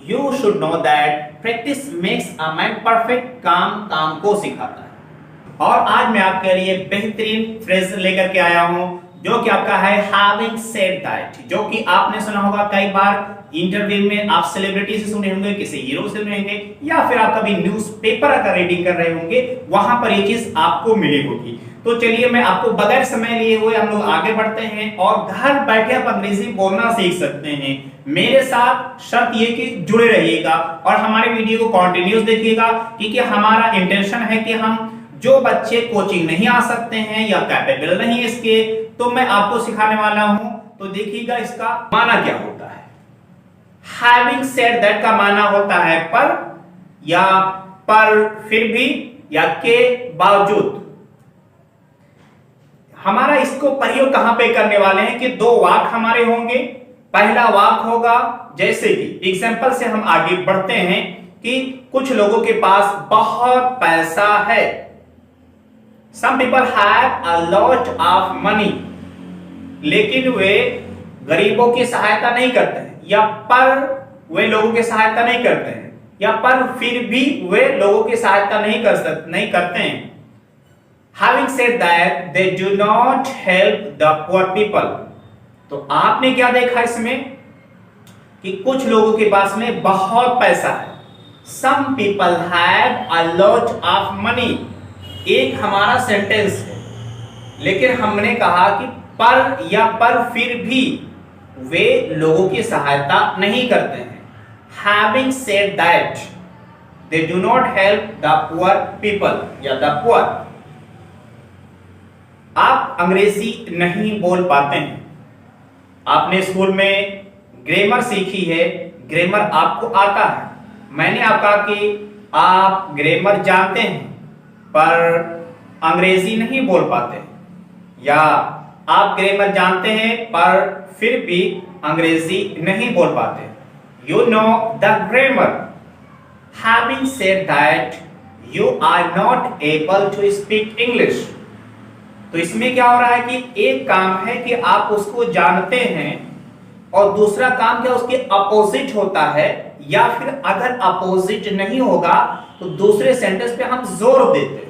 you should know that practice makes a man perfect, काम को सिखाता है। और आज मैं आपके लिए बेहतरीन फ्रेज लेकर के आया हूं जो कि आपका है हैविंग सेड दैट, जो कि आपने सुना होगा कई बार इंटरव्यू में, आप सेलिब्रिटी से सुने होंगे, किसी हीरो से सुने होंगे, या फिर आप कभी न्यूज़पेपर का रीडिंग कर रहे होंगे, वहां पर ये चीज आपको मिली होगी। तो चलिए मैं आपको बगैर समय लिए हुए हम लोग आगे बढ़ते हैं और घर बैठे आप अंग्रेजी बोलना सीख सकते हैं। मेरे साथ शर्त ये कि जुड़े रहिएगा और हमारे वीडियो को कंटिन्यूस देखिएगा, क्योंकि हमारा इंटेंशन है कि हम जो बच्चे कोचिंग नहीं आ सकते हैं या कैपेबल नहीं है इसके, तो मैं आपको सिखाने वाला हूं। तो देखिएगा इसका माना क्या होता है। हैविंग सेड दैट का माना होता है पर, या पर फिर भी, या के बावजूद। हमारा इसको प्रयोग कहां पे करने वाले हैं कि दो वाक्य हमारे होंगे। पहला वाक्य होगा जैसे कि एग्जांपल से हम आगे बढ़ते हैं कि कुछ लोगों के पास बहुत पैसा है। Some people have a lot of money, लेकिन वे गरीबों की सहायता नहीं करते हैं, या पर वे लोगों की सहायता नहीं करते हैं, या पर फिर भी वे लोगों की सहायता नहीं करते हैं। Having said that, they do not help the poor people. तो आपने क्या देखा इसमें कि कुछ लोगों के पास में बहुत पैसा है। Some people have a lot of money, एक हमारा सेंटेंस है, लेकिन हमने कहा कि पर या पर फिर भी वे लोगों की सहायता नहीं करते हैं। Having said that, they do not help the poor people या the poor। आप अंग्रेजी नहीं बोल पाते हैं, आपने स्कूल में ग्रामर सीखी है, ग्रामर आपको आता है। मैंने आपका कि आप ग्रामर जानते हैं, पर अंग्रेजी नहीं बोल पाते, या आप ग्रामर जानते हैं पर फिर भी अंग्रेजी नहीं बोल पाते। You know the grammar, having said that you are not able to speak English. तो इसमें क्या हो रहा है कि एक काम है कि आप उसको जानते हैं और दूसरा काम क्या उसके अपोजिट होता है, या फिर अगर अपोजिट नहीं होगा तो दूसरे सेंटेंस पे हम जोर देते हैं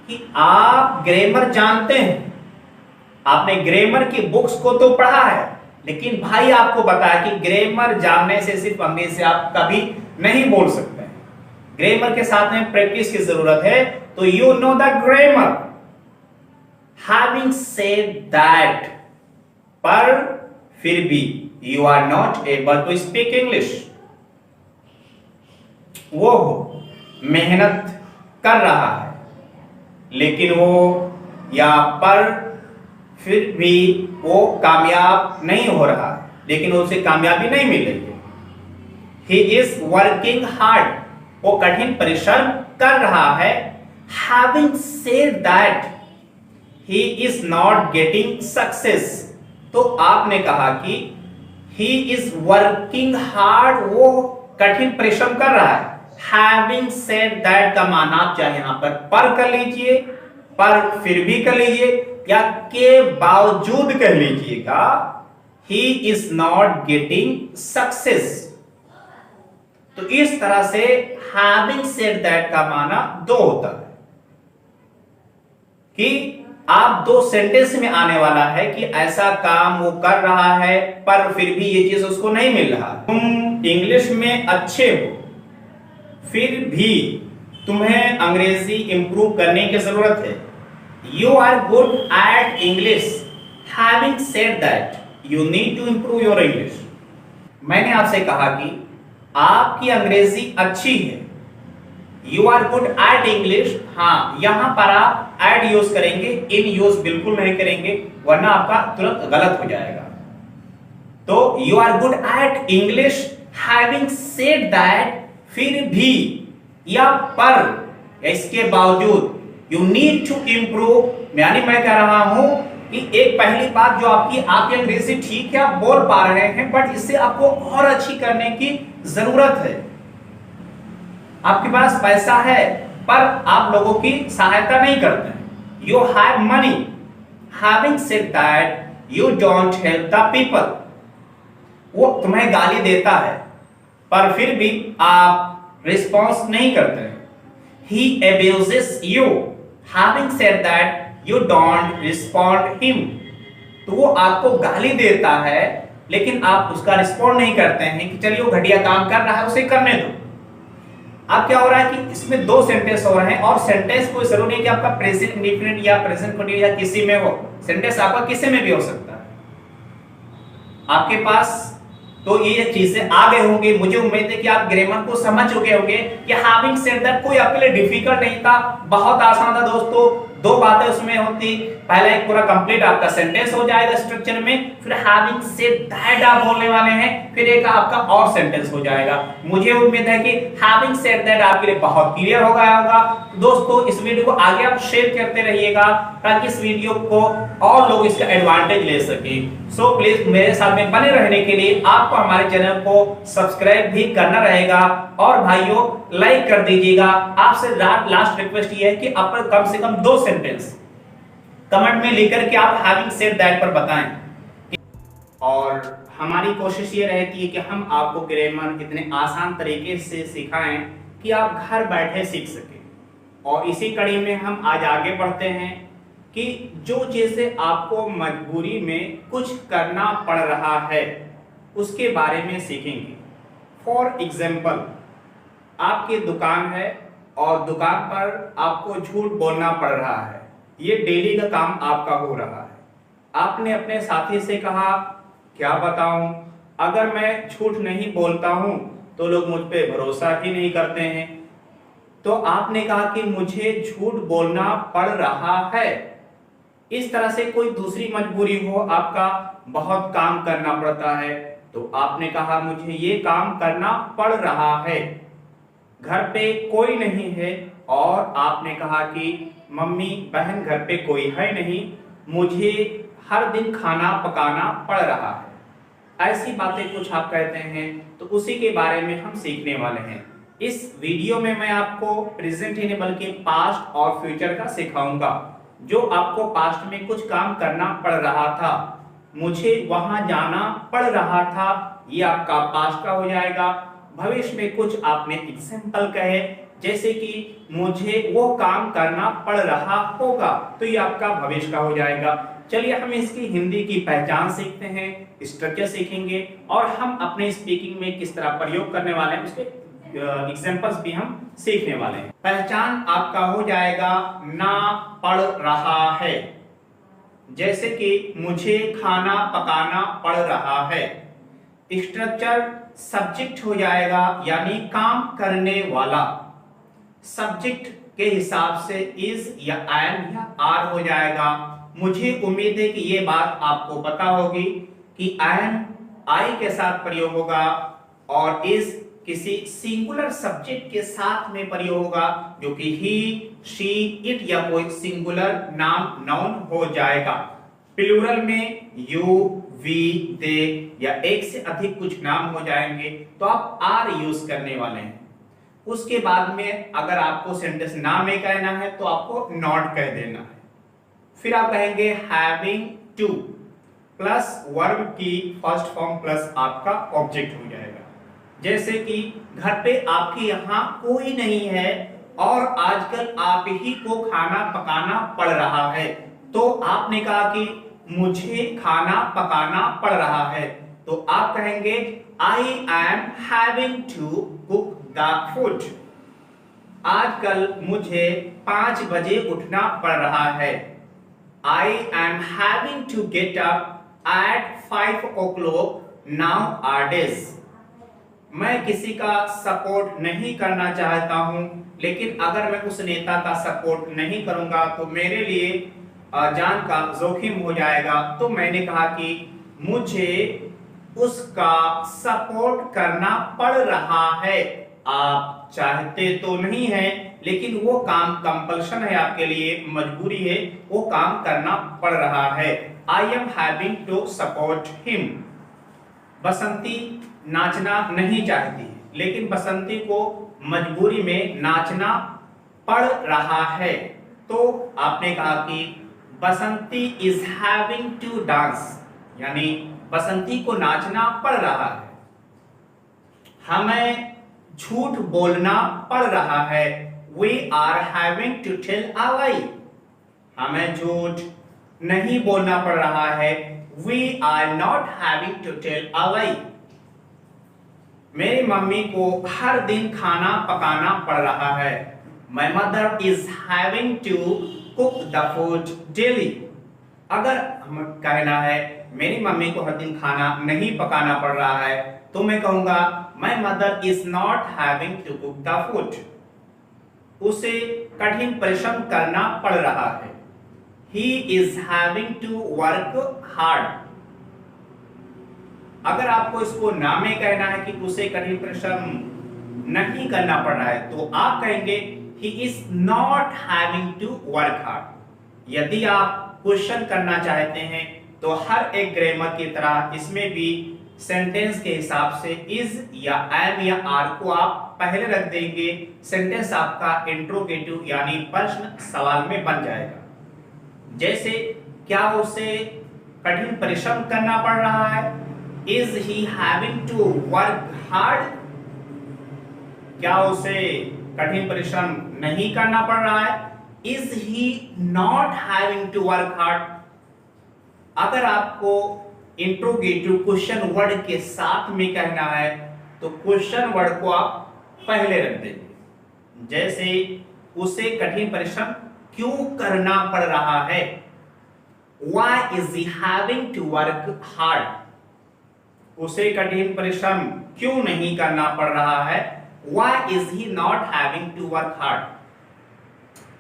कि आप ग्रामर जानते हैं, आपने ग्रामर की बुक्स को तो पढ़ा है, लेकिन भाई आपको बताया कि ग्रामर जानने से सिर्फ अंग्रेजी आप कभी नहीं बोल सकते हैं, ग्रामर के साथ में प्रैक्टिस की जरूरत है। तो you know the grammar, having said that, पर फिर भी you are not able to speak English. वो मेहनत कर रहा है लेकिन वो या पर फिर भी वो कामयाब नहीं हो रहा है, लेकिन उसे कामयाबी नहीं मिल रही है। ही इज वर्किंग हार्ड, वो कठिन परिश्रम कर रहा है। Having said that he is not getting success, तो आपने कहा कि ही इज वर्किंग हार्ड, वो कठिन परिश्रम कर रहा है। हैविंग सेड दैट का माना आप चाहे यहां पर कर लीजिए, पर फिर भी कर लीजिए, या के बावजूद कह लीजिएगा। He is not getting success. तो इस तरह से हैविंग सेड दैट का माना दो होता है कि आप दो सेंटेंस में आने वाला है कि ऐसा काम वो कर रहा है पर फिर भी ये चीज उसको नहीं मिल रहा। तुम इंग्लिश में अच्छे हो, फिर भी तुम्हें अंग्रेजी इंप्रूव करने की जरूरत है। You are good at English, having said that you need to improve your English. मैंने आपसे कहा कि आपकी अंग्रेजी अच्छी है, you are good at English, हाँ यहां पर आप एड यूज करेंगे, इन यूज बिल्कुल नहीं करेंगे वरना आपका तुरंत गलत हो जाएगा। तो you are good at English, having said that, फिर भी या पर इसके बावजूद, यू नीड टू इंप्रूव, यानी मैं कह रहा हूं कि एक पहली बात जो आपकी अंग्रेजी ठीक है, आप बोल पा रहे हैं, बट इससे आपको और अच्छी करने की जरूरत है। आपके पास पैसा है पर आप लोगों की सहायता नहीं करते हैं। You have money, having said that you don't help the people, वो तुम्हें गाली देता है पर फिर भी आप रिस्पॉन्स नहीं करते हैं। He abuses you, having said that you don't respond him, तो वो आपको गाली देता है लेकिन आप उसका रिस्पॉन्ड नहीं करते हैं कि चलिए वो घटिया काम कर रहा है उसे करने दो। अब क्या हो रहा है कि इसमें दो सेंटेंस हो रहे हैं और सेंटेंस कोई जरूरी नहीं कि आपका प्रेजेंट इंडेफिनिट या प्रेजेंट कंटिन्यूस या किसी में हो, सेंटेंस आपका किसी में भी हो सकता है। आपके पास तो ये चीजें आ गए होंगे, मुझे उम्मीद है कि आप ग्रामर को समझ चुके होंगे कि हैविंग सेड दैट कोई आपके लिए डिफिकल्ट नहीं था, बहुत आसान था दोस्तों। दो बातें उसमें होती, पहला एक पूरा कंप्लीट आपका सेंटेंस हो जाएगा स्ट्रक्चर में, फिर हैविंग सेड दैट आप बोलने वाले हैं, फिर एक आपका और सेंटेंस हो जाएगा। मुझे उम्मीद है कि हैविंग सेड दैट आपके लिए बहुत क्लियर हो गया होगा। दोस्तों इस वीडियो को आगे आप शेयर करते रहिएगा ताकि इस वीडियो को और लोग इसका एडवांटेज ले सकें। सो प्लीज मेरे साथ में बने रहने के लिए आपको हमारे चैनल को सब्सक्राइब भी करना रहेगा और भाइयों लाइक कर दीजिएगा। आपसे लास्ट रिक्वेस्ट ये है कि आप कम से कम दो सेंटेंस कमेंट में लिखकर के आप हैविंग सेड दैट पर बताएं। और हमारी कोशिश ये रहती है कि हम आपको ग्रामर इतने आसान तरीके से सिखाएं कि आप घर बैठे सीख सकें। और इसी कड़ी में हम आज आगे बढ़ते हैं कि जो चीजें आपको मजबूरी में कुछ करना पड़ रहा है उसके बारे में सीखेंगे। फॉर एग्जाम्पल, आपकी दुकान है और दुकान पर आपको झूठ बोलना पड़ रहा है, ये डेली का काम आपका हो रहा है। आपने अपने साथी से कहा क्या बताऊं, अगर मैं झूठ नहीं बोलता हूं तो लोग मुझ पे भरोसा ही नहीं करते हैं। तो आपने कहा कि मुझे झूठ बोलना पड़ रहा है। इस तरह से कोई दूसरी मजबूरी हो, आपका बहुत काम करना पड़ता है, तो आपने कहा मुझे ये काम करना पड़ रहा है। घर पे कोई नहीं है और आपने कहा कि मम्मी बहन घर पे कोई है नहीं, मुझे हर दिन खाना पकाना पड़ रहा है, ऐसी बातें कुछ आप कहते हैं, तो उसी के बारे में हम सीखने वाले हैं। इस वीडियो में मैं आपको प्रेजेंट ही नहीं बल्कि पास्ट और फ्यूचर का सिखाऊंगा। जो आपको पास्ट में कुछ काम करना पड़ रहा था, मुझे वहां जाना पड़ रहा था, ये आपका पास्ट का हो जाएगा। भविष्य में कुछ आपने एग्जाम्पल कहे, जैसे कि मुझे वो काम करना पड़ रहा होगा, तो ये आपका भविष्य का हो जाएगा। चलिए हम इसकी हिंदी की पहचान सीखते हैं, स्ट्रक्चर सीखेंगे और हम अपने स्पीकिंग में किस तरह प्रयोग करने वाले हैं उसके एग्जांपल्स भी हम सीखने वाले हैं। पहचान आपका हो जाएगा ना पड़ रहा है, जैसे कि मुझे खाना पकाना पड़ रहा है। स्ट्रक्चर सब्जेक्ट हो जाएगा यानी काम करने वाला, सब्जेक्ट के हिसाब से इज या एम या आर हो जाएगा। मुझे उम्मीद है कि ये बात आपको पता होगी कि एम आई के साथ प्रयोग होगा और इज किसी सिंगुलर सब्जेक्ट के साथ में प्रयोग होगा, जो कि ही, शी, इट या कोई सिंगुलर नाम नाउन हो जाएगा। प्लूरल में यू, वी, दे या एक से अधिक कुछ नाम हो जाएंगे तो आप आर यूज करने वाले हैं। उसके बाद में अगर आपको सेंटेंस ना में कहना है तो आपको नॉट कह देना है। फिर आप कहेंगे हैविंग टू प्लस वर्ब की फर्स्ट फॉर्म प्लस आपका ऑब्जेक्ट हो जाएगा। जैसे कि घर पे आपके यहाँ कोई नहीं है और आजकल आप ही को खाना पकाना पड़ रहा है, तो आपने कहा कि मुझे खाना पकाना पड़ रहा है, तो आप कहेंगे I am having to cook the food. आजकल मुझे 5 बजे उठना पड़ रहा है। I am having to get up at 5 o'clock nowadays। मैं किसी का सपोर्ट नहीं करना चाहता हूं, लेकिन अगर मैं उस नेता का सपोर्ट नहीं करूंगा तो मेरे लिए जान का जोखिम हो जाएगा। तो मैंने कहा कि मुझे उसका सपोर्ट करना पड़ रहा है। आप चाहते तो नहीं है, लेकिन वो काम कंपल्शन है आपके लिए, मजबूरी है, वो काम करना पड़ रहा है। I am having to support him. Basanti नाचना नहीं चाहती, लेकिन बसंती को मजबूरी में नाचना पड़ रहा है, तो आपने कहा कि बसंती इज हैविंग टू डांस, यानी बसंती को नाचना पड़ रहा है। हमें झूठ बोलना पड़ रहा है। We are having to tell a lie। हमें झूठ नहीं बोलना पड़ रहा है। We are not having to tell a lie। मेरी मम्मी को हर दिन खाना पकाना पड़ रहा है। My mother is having to cook the food daily। अगर हम कहना है मेरी मम्मी को हर दिन खाना नहीं पकाना पड़ रहा है, तो मैं कहूंगा My mother is not having to cook the food। उसे कठिन परिश्रम करना पड़ रहा है। He is having to work hard। अगर आपको इसको ना में कहना है कि उसे कठिन परिश्रम नहीं करना पड़ रहा है, तो आप कहेंगे He is not having to work hard। यदि आप क्वेश्चन करना चाहते हैं तो हर एक ग्रामर की तरह इसमें भी सेंटेंस के हिसाब से इज या एम या आर को आप पहले रख देंगे। सेंटेंस आपका इंट्रोगेटिव यानी प्रश्न सवाल में बन जाएगा। जैसे क्या उसे कठिन परिश्रम करना पड़ रहा है? Is he having to work hard? क्या उसे कठिन परिश्रम नहीं करना पड़ रहा है? Is he not having to work hard? अगर आपको इंट्रोगेटिव क्वेश्चन वर्ड के साथ में कहना है तो क्वेश्चन वर्ड को आप पहले रख देंगे। जैसे उसे कठिन परिश्रम क्यों करना पड़ रहा है? Why is he having to work hard? उसे कठिन परिश्रम क्यों नहीं करना पड़ रहा है? Why is he not having to work hard?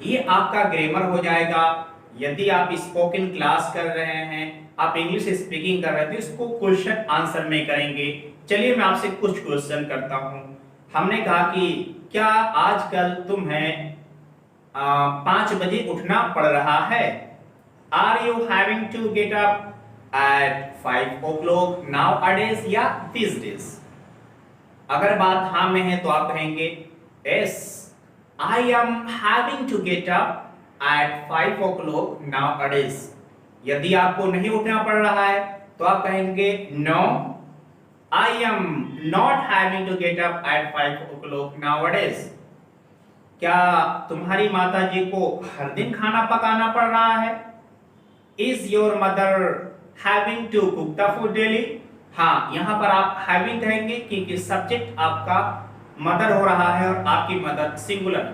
ये आपका ग्रामर हो जाएगा। यदि आप स्पोकन क्लास कर रहे हैं, आप इंग्लिश स्पीकिंग कर रहे हैं, तो इसको क्वेश्चन आंसर में करेंगे। चलिए मैं आपसे कुछ क्वेश्चन करता हूं। हमने कहा कि क्या आजकल तुम्हें 5 बजे उठना पड़ रहा है। Are you having to get up at 5 o'clock nowadays या दिस डेज। अगर बात हाँ में है तो आप कहेंगे yes I am having to get up at 5 o'clock nowadays. यदि आपको नहीं उठना पड़ रहा है तो आप कहेंगे no I am not having to get up at 5 o'clock nowadays. क्या तुम्हारी माता जी को हर दिन खाना पकाना पड़ रहा है? Is your mother having to cook the food daily? हाँ, यहां पर आप हैविंग कहेंगे क्योंकि सब्जेक्ट आपका मदर हो रहा है और आपकी मदर सिंगुलर।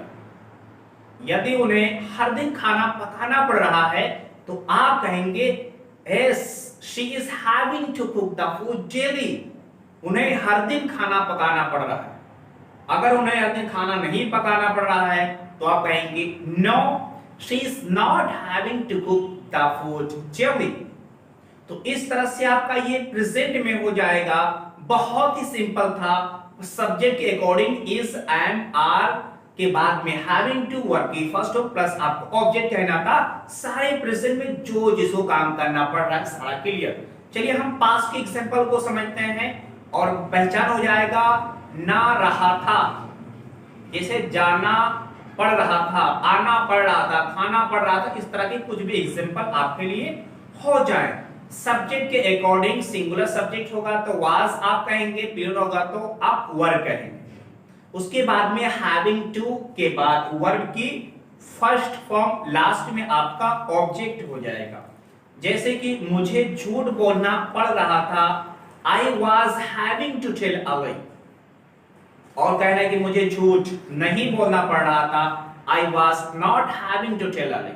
यदि उन्हें हर दिन खाना पकाना पड़ रहा है तो आप कहेंगे yes she is having to cook the food daily. उन्हें हर दिन खाना पकाना पड़ रहा है। अगर उन्हें हर दिन खाना नहीं पकाना पड़ रहा है तो आप कहेंगे no she is not having to cook the food daily. तो इस तरह से आपका ये प्रेजेंट में हो जाएगा। बहुत ही सिंपल था। सब्जेक्ट के अकॉर्डिंग इज एंड आर के बाद में हैविंग टू वर्ब की फर्स्ट हो प्लस आपको ऑब्जेक्ट कहना था। सारे प्रेजेंट में जो जिसको काम करना पड़ रहा है सारा क्लियर। चलिए हम पास्ट के एग्जांपल को समझते हैं और पहचान हो जाएगा। ना रहा था, जैसे जाना पड़ रहा था, आना पड़ रहा था, खाना पड़ रहा था, इस तरह के कुछ भी एग्जांपल आपके लिए हो जाए। सब्जेक्ट के अकॉर्डिंग सिंगुलर सब्जेक्ट होगा तो वाज आप कहेंगे, प्लूरल होगा तो आप वर कहेंगे। उसके बाद में हैविंग टू के बाद वर्ब की फर्स्ट फॉर्म लास्ट में आपका ऑब्जेक्ट हो जाएगा। जैसे कि मुझे झूठ बोलना पड़ रहा था, I was having to tell a lie. और कहना है कि मुझे झूठ नहीं बोलना पड़ रहा था, I was not having to tell a lie.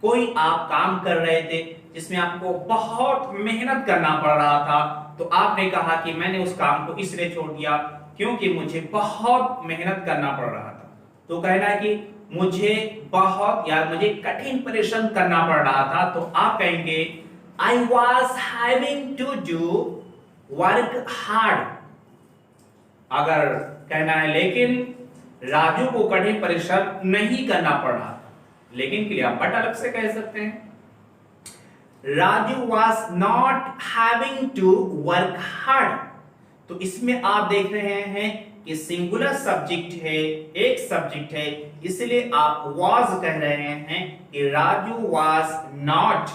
कोई आप काम कर रहे थे जिसमें आपको बहुत मेहनत करना पड़ रहा था तो आपने कहा कि मैंने उस काम को इसलिए छोड़ दिया क्योंकि मुझे बहुत मेहनत करना पड़ रहा था। तो कहना है कि मुझे बहुत या मुझे कठिन परिश्रम करना पड़ रहा था तो आप कहेंगे I was having to do work hard. अगर कहना है लेकिन राजू को कठिन परिश्रम नहीं करना पड़ रहा था, लेकिन के लिए आप बट अलग से कह सकते हैं। Raju was not having to work hard. तो इसमें आप देख रहे हैं कि सिंगुलर सब्जेक्ट है, एक सब्जेक्ट है, इसलिए आप वॉज कह रहे हैं कि Raju was not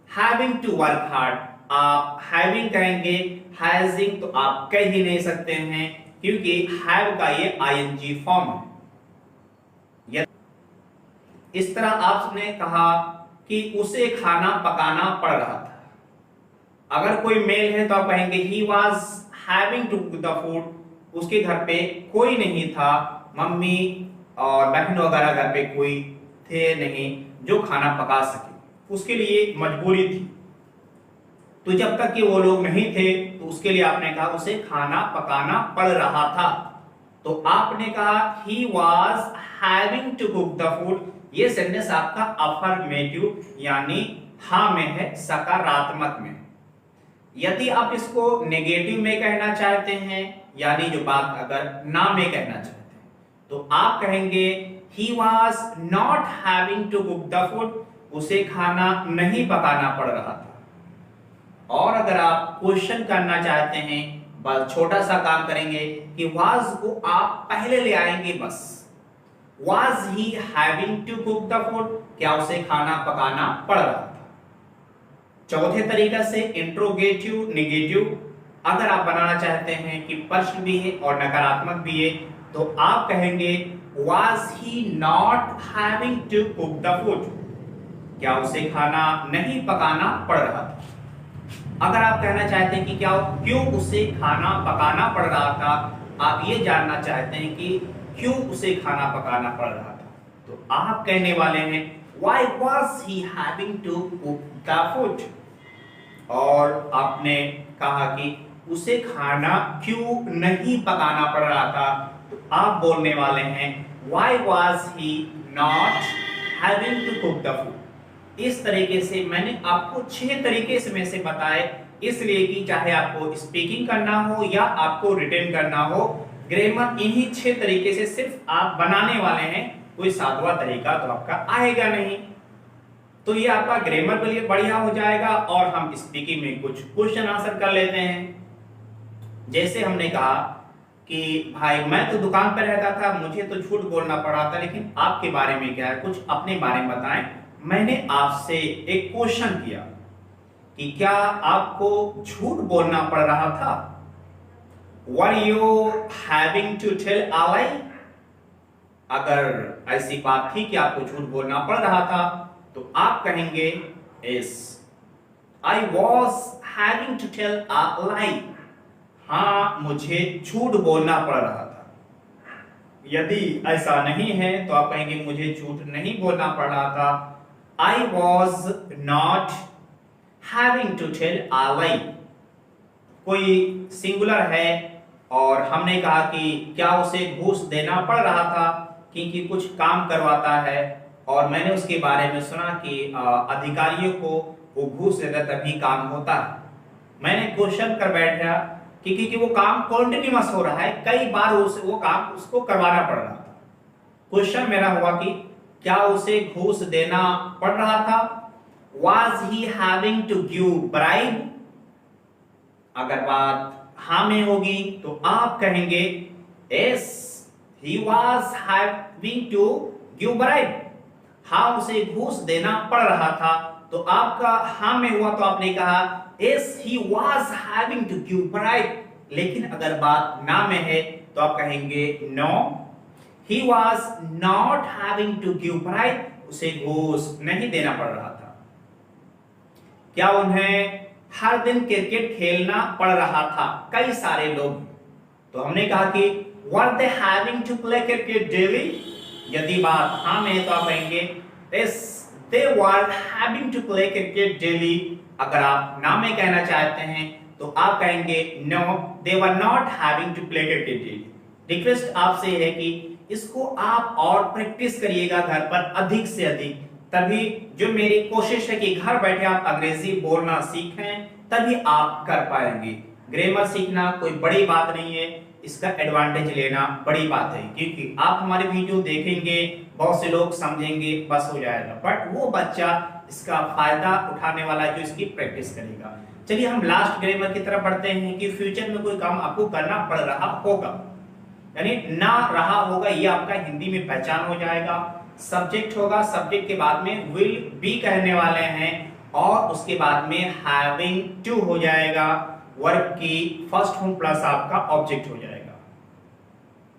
having to work hard. आप हैविंग कहेंगे, हैजिंग तो आप कह ही नहीं सकते हैं क्योंकि हैव का ये आईएनजी फॉर्म है। इस तरह आपने कहा कि उसे खाना पकाना पड़ रहा था। अगर कोई मेल है तो आप कहेंगे he was having to cook the food. उसके घर पे कोई नहीं था, मम्मी और बहन वगैरह घर पे कोई थे नहीं जो खाना पका सके, उसके लिए मजबूरी थी। तो जब तक कि वो लोग नहीं थे तो उसके लिए आपने कहा उसे खाना पकाना पड़ रहा था। तो आपने कहा he was having to cook the food. ये सेंटेंस आपका अफर्मेटिव यानी हाँ में है, सकारात्मक में। यदि आप इसको नेगेटिव में कहना चाहते हैं यानी जो बात अगर ना में कहना चाहते हैं तो आप कहेंगे he was not having to cook the food. उसे खाना नहीं पकाना पड़ रहा था। और अगर आप क्वेश्चन करना चाहते हैं बस छोटा सा काम करेंगे कि वाज को आप पहले ले आएंगे बस। Was he having to cook the food? क्या उसे खाना पकाना पड़ रहा था? चौथे तरीका से इंट्रोगेटिव नेगेटिव अगर आप बनाना चाहते हैं कि प्रश्न भी है और नकारात्मक भी है तो आप कहेंगे was he not having to cook the food? क्या उसे खाना नहीं पकाना पड़ रहा था? अगर आप कहना चाहते हैं कि क्या क्यों उसे खाना पकाना पड़ रहा था, आप ये जानना चाहते हैं कि क्यों उसे खाना पकाना पड़ रहा था, तो आप कहने वाले हैं why was he having to cook the food? और आपने कहा कि उसे खाना क्यों नहीं पकाना पड़ रहा था तो आप बोलने वाले हैं why was he not having to cook the food? इस तरीके से मैंने आपको 6 तरीके में से बताए, इसलिए कि चाहे आपको स्पीकिंग करना हो या आपको रिटेन करना हो, ग्रामर इन्हीं 6 तरीके से सिर्फ आप बनाने वाले हैं कोई सातवां तरीका तो आपका आएगा नहीं। तो ये आपका ग्रामर के लिए बढ़िया हो जाएगा। और हम स्पीकिंग में कुछ क्वेश्चन आंसर कर लेते हैं। जैसे हमने कहा कि भाई मैं तो दुकान पर रहता था, मुझे तो झूठ बोलना पड़ा था, लेकिन आपके बारे में क्या है, कुछ अपने बारे में बताएं। मैंने आपसे एक क्वेश्चन किया कि क्या आपको झूठ बोलना पड़ रहा था? Were you having to tell a lie? अगर ऐसी बात थी कि आपको झूठ बोलना पड़ रहा था तो आप कहेंगे yes, I was having to tell a lie. हाँ, मुझे झूठ बोलना पड़ रहा था। यदि ऐसा नहीं है तो आप कहेंगे मुझे झूठ नहीं बोलना पड़ रहा था। I was not having to tell a lie. कोई सिंगुलर है और हमने कहा कि क्या उसे घूस देना पड़ रहा था क्योंकि कुछ काम करवाता है, और मैंने उसके बारे में सुना कि अधिकारियों को वो घूस देता तभी काम होता है। मैंने क्वेश्चन कर बैठ गया क्योंकि वो काम कॉन्टिन्यूअस हो रहा है, कई बार वो काम उसको करवाना पड़ रहा था। क्वेश्चन मेरा हुआ कि क्या उसे घूस देना पड़ रहा था? Was he having to give bribe? अगर बात हाँ में होगी तो आप कहेंगे yes, he was having to give bribe. हाँ, उसे घूस देना पड़ रहा था। तो आपका हाँ में हुआ तो आपने कहा yes, he was having to give bribe. लेकिन अगर बात ना में है तो आप कहेंगे no, he was not having to give bribe. उसे घूस नहीं देना पड़ रहा था। क्या उन्हें हर दिन क्रिकेट खेलना पड़ रहा था? कई सारे लोग। तो हमने कहा कि were they having to play cricket daily? यदि बात हाँ में है तो आप कहेंगे yes, they were having to play cricket daily. अगर आप ना में कहना चाहते हैं तो आप कहेंगे no, they were not having to play cricket daily. Request आपसे है कि इसको आप और प्रैक्टिस करिएगा घर पर अधिक से अधिक, तभी जो मेरी कोशिश है कि घर बैठे आप अंग्रेजी बोलना सीखें, तभी आप कर पाएंगे। ग्रामर सीखना कोई बड़ी बात नहीं है, इसका एडवांटेज लेना बड़ी बात है, क्योंकि आप हमारे वीडियो देखेंगे, बहुत से लोग समझेंगे, बस हो जाएगा, बट वो बच्चा इसका फायदा उठाने वाला जो इसकी प्रैक्टिस करेगा। चलिए हम लास्ट ग्रामर की तरफ बढ़ते हैं कि फ्यूचर में कोई काम आपको करना पड़ रहा होगा, यानी ना रहा होगा, ये आपका हिंदी में पहचान हो जाएगा। सब्जेक्ट होगा, सब्जेक्ट के बाद में विल बी कहने वाले हैं और उसके बाद में हैविंग टू हो जाएगा। वर्ब की फर्स्ट फॉर्म प्लस आपका ऑब्जेक्ट हो जाएगा।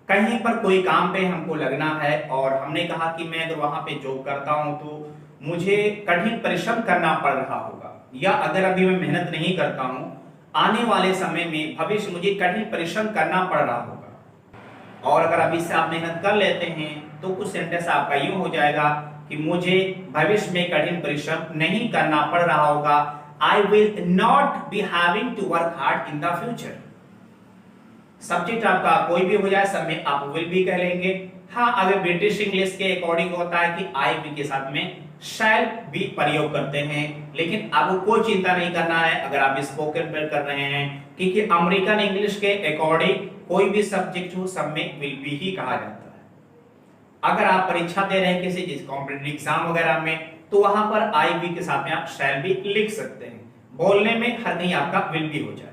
कहीं पर कोई काम पे हमको लगना है और हमने कहा कि मैं अगर वहां पे जॉब करता हूं तो मुझे कठिन परिश्रम करना पड़ रहा होगा, या अगर अभी मैं मेहनत नहीं करता हूं, आने वाले समय में भविष्य मुझे कठिन परिश्रम करना पड़ रहा होगा। और अगर अभी से आप मेहनत कर लेते हैं तो कुछ सेंटेंस आपका यूं हो जाएगा कि मुझे भविष्य में कठिन परिश्रम नहीं करना पड़ रहा होगा। I will not be having to work hard in the future. Subject आपका कोई भी हो जाए, सब में आप will be कह लेंगे। हाँ, अगर ब्रिटिश इंग्लिश के अकॉर्डिंग होता है कि I be के साथ में shall be प्रयोग करते हैं, लेकिन आपको कोई चिंता नहीं करना है अगर आप स्पोकन पर कर रहे हैं, क्योंकि अमेरिकन इंग्लिश के अकॉर्डिंग कोई भी सब्जेक्ट हो सब में will be ही कहा जाता है। अगर आप परीक्षा दे रहे हैं किसी चीज कॉम्पिटिटिव एग्जाम वगैरह में, तो वहां पर आई बी के साथ में आप शैल भी लिख सकते हैं। बोलने में हर कहीं आपका विल भी हो जाएगा।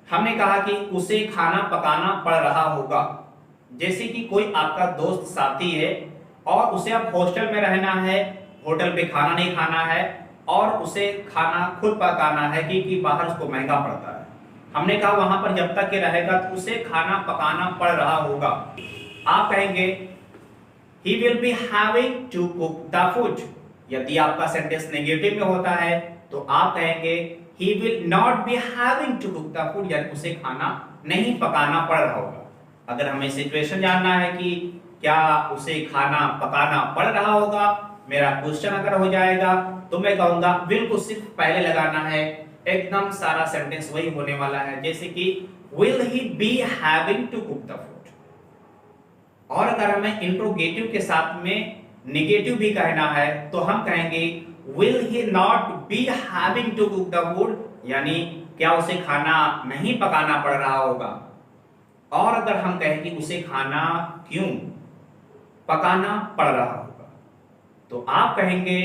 हमने कहा कि उसे खाना पकाना पड़ रहा होगा। जैसे कि कोई आपका दोस्त साथी है और उसे आप हॉस्टल में रहना है, होटल पे खाना नहीं खाना है और उसे खाना खुद पकाना है क्योंकि बाहर उसको महंगा पड़ता है। हमने कहा वहां पर जब तक ये रहेगा तो उसे खाना पकाना पड़ रहा होगा। आप कहेंगे he will be having to cook the food। यदि आपका सेंटेंस नेगेटिव में होता है तो आप कहेंगे he will not be having to cook the food, यानी उसे खाना नहीं पकाना पड़ रहा होगा। अगर हमें सिचुएशन जानना है कि क्या उसे खाना पकाना पड़ रहा होगा, मेरा क्वेश्चन अगर हो जाएगा तो मैं कहूंगा will को सिर्फ पहले लगाना है, एकदम सारा सेंटेंस वही होने वाला है, जैसे कि will he be having to cook the food। और अगर हमें इंट्रोगेटिव के साथ में नेगेटिव भी कहना है तो हम कहेंगे will he not be having to cook the food, यानी क्या उसे खाना नहीं पकाना पड़ रहा होगा। और अगर हम कहें कि उसे खाना क्यों पकाना पड़ रहा होगा। तो आप कहेंगे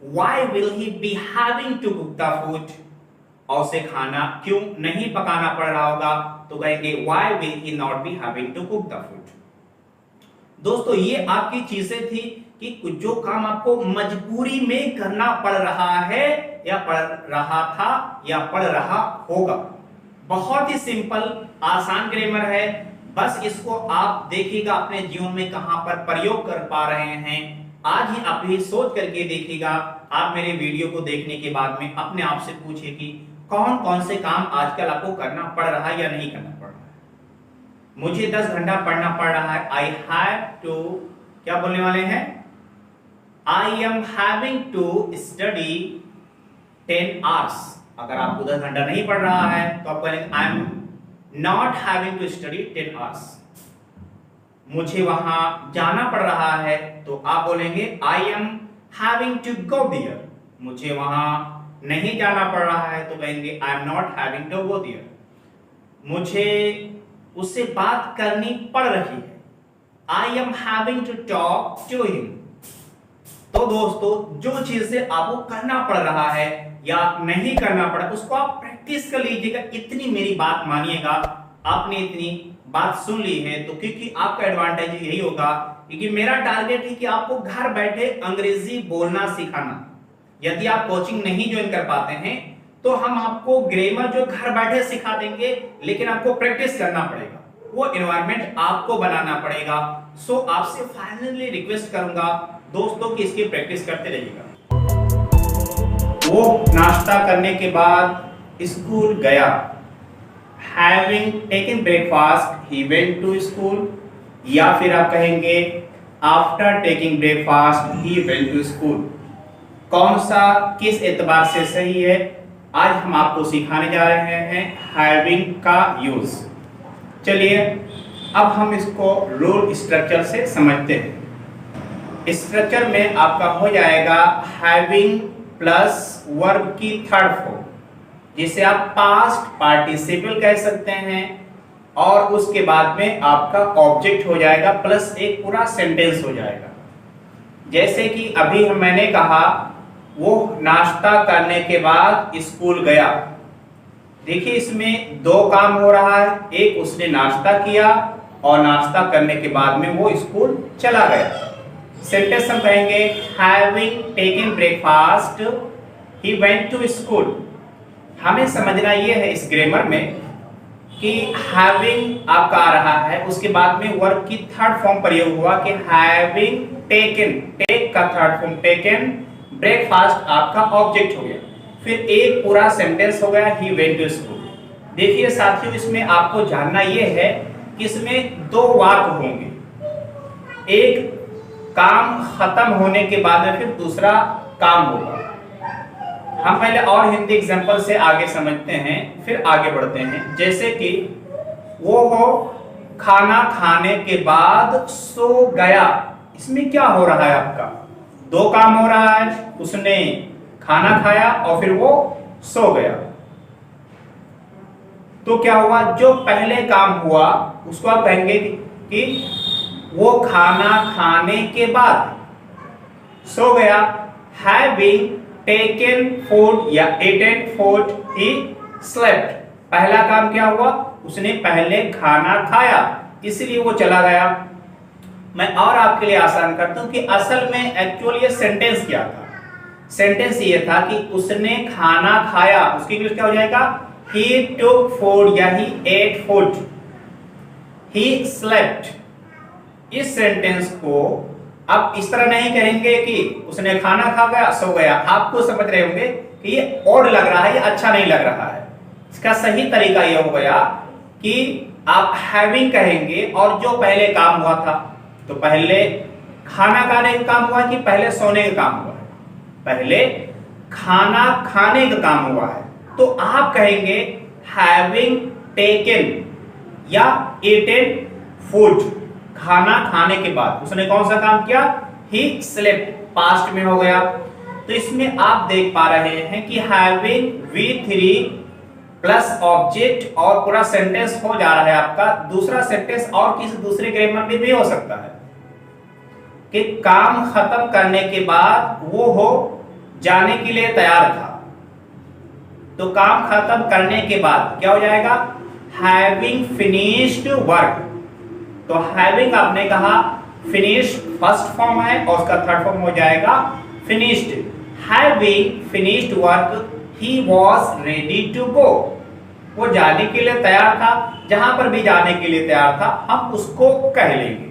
Why will he be having to cook the food? और उसे खाना क्यों नहीं पकाना पड़ रहा होगा? तो कहेंगे Why will he not be having to cook the food? दोस्तों ये आपकी चीजें थी कि कुछ जो काम आपको मजबूरी में करना पड़ रहा है या पड़ रहा था या पड़ रहा होगा। बहुत ही सिंपल आसान ग्रामर है, बस इसको आप देखिएगा अपने जीवन में कहां पर प्रयोग कर पा रहे हैं। आज ही आप भी सोच करके देखिएगा। आप मेरे वीडियो को देखने के बाद में अपने आप से पूछिए कि कौन कौन से काम आजकल आपको करना पड़ रहा है या नहीं करना पड़ रहा है। मुझे 10 घंटा पढ़ना पड़ रहा है। आई हैव टू, क्या बोलने वाले हैं? I am having to study 10 hours. अगर आपको 10 घंटा नहीं पढ़ रहा है तो आप कहेंगे I am not having to study 10 hours. मुझे वहां जाना पड़ रहा है तो आप बोलेंगे I am having to go there. मुझे वहां नहीं जाना पड़ रहा है तो कहेंगे I am not having to go there. मुझे उससे बात करनी पड़ रही है, I am having to talk to him. तो दोस्तों जो चीज से आपको करना पड़ रहा है या नहीं करना पड़ा उसको आप प्रैक्टिस कर लीजिएगा। इतनी मेरी बात मानिएगा, आपने इतनी बात सुन ली है तो क्योंकि आपका एडवांटेज यही होगा, क्योंकि मेरा टारगेट है कि आपको घर बैठे अंग्रेजी बोलना सिखाना। यदि आप कोचिंग नहीं ज्वाइन कर पाते हैं तो हम आपको ग्रामर जो घर बैठे सिखा देंगे, लेकिन आपको प्रैक्टिस करना पड़ेगा, वो एनवायरनमेंट आपको बनाना पड़ेगा। सो आपसे फाइनली रिक्वेस्ट करूंगा दोस्तों कि इसकी प्रैक्टिस करते रहिएगा। वो नाश्ता करने के बाद स्कूल गया। Having taken breakfast, he went to school. या फिर आप कहेंगे after taking breakfast, he went to school. कौन सा किस एतबार से सही है आज हम आपको सिखाने जा रहे हैं having का यूज। चलिए अब हम इसको रूल स्ट्रक्चर से समझते हैं। स्ट्रक्चर में आपका हो जाएगा having प्लस वर्ब की थर्ड फॉर्म, जिसे आप पास्ट पार्टिसिपल कह सकते हैं, और उसके बाद में आपका ऑब्जेक्ट हो जाएगा प्लस एक पूरा सेंटेंस हो जाएगा। जैसे कि अभी मैंने कहा वो नाश्ता करने के बाद स्कूल गया। देखिए इसमें दो काम हो रहा है, एक उसने नाश्ता किया और नाश्ता करने के बाद में वो स्कूल चला गया। सेंटेंस हम कहेंगे having taken breakfast he went to school। हमें समझना ये है इस ग्रामर में कि having आपका आ रहा है, उसके बाद में वर्ब की थर्ड फॉर्म प्रयोग हुआ कि having taken, take का थर्ड फॉर्म taken, breakfast आपका ऑब्जेक्ट हो गया, फिर एक पूरा सेंटेंस हो गया he went to school। देखिए साथियों इसमें आपको जानना ये है कि इसमें दो वाक्य होंगे, एक काम खत्म होने के बाद में फिर दूसरा काम होगा। हम पहले और हिंदी एग्जांपल से आगे समझते हैं फिर आगे बढ़ते हैं। जैसे कि वो हो खाना खाने के बाद सो गया। इसमें क्या हो रहा है आपका? दो काम हो रहा है, उसने खाना खाया और फिर वो सो गया। तो क्या हुआ, जो पहले काम हुआ उसको आप कहेंगे कि वो खाना खाने के बाद सो गया। Having taken food या eaten food he slept। पहला काम क्या हुआ, उसने पहले खाना खाया इसलिए वो चला गया। मैं और आपके लिए आसान करता हूं कि असल में एक्चुअल ये सेंटेंस क्या था। सेंटेंस ये था कि उसने खाना खाया, उसकी इंग्लिश क्या हो जाएगा, he took food या he ate food, he slept। इस सेंटेंस को आप इस तरह नहीं कहेंगे कि उसने खाना खा गया सो गया। आपको समझ रहे होंगे कि ये ऑड लग रहा है, ये अच्छा नहीं लग रहा है। इसका सही तरीका यह हो गया कि आप हैविंग कहेंगे और जो पहले काम हुआ था, तो पहले खाना खाने का काम हुआ कि पहले सोने का काम हुआ है? पहले खाना खाने का काम हुआ है, तो आप कहेंगे हैविंग टेकन या ईटेन फूड। खाना खाने के बाद उसने कौन सा काम किया, ही स्लेप्ट, पास्ट में हो गया। तो इसमें आप देख पा रहे हैं कि हैविंग V3 प्लस ऑब्जेक्ट और पूरा सेंटेंस हो जा रहा है आपका। दूसरा सेंटेंस और किसी दूसरे ग्रामर में भी हो सकता है। कि काम खत्म करने के बाद वो हो जाने के लिए तैयार था। तो काम खत्म करने के बाद क्या हो जाएगा? Having finished work. तो हैविंग आपने कहा फिनिश्ड फर्स्ट फॉर्म है और उसका थर्ड फॉर्म हो जाएगा finished. Having finished work he was ready to go. वो जाने के लिए तैयार था, जहां पर भी जाने के लिए तैयार था हम उसको कह लेंगे।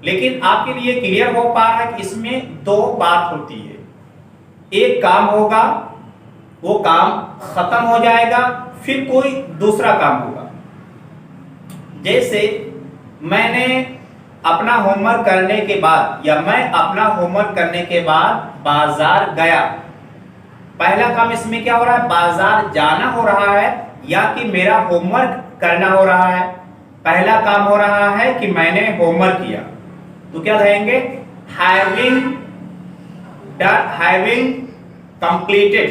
लेकिन आपके लिए क्लियर हो पा रहा है कि इसमें दो बात होती है। एक काम होगा, वो काम खत्म हो जाएगा, फिर कोई दूसरा काम होगा। जैसे मैंने अपना होमवर्क करने के बाद या मैं अपना होमवर्क करने के बाद बाजार गया। पहला काम इसमें क्या हो रहा है? बाजार जाना हो रहा है या कि मेरा होमवर्क करना हो रहा है? पहला काम हो रहा है कि मैंने होमवर्क किया, तो क्या कहेंगे? हैविंग कंप्लीटेड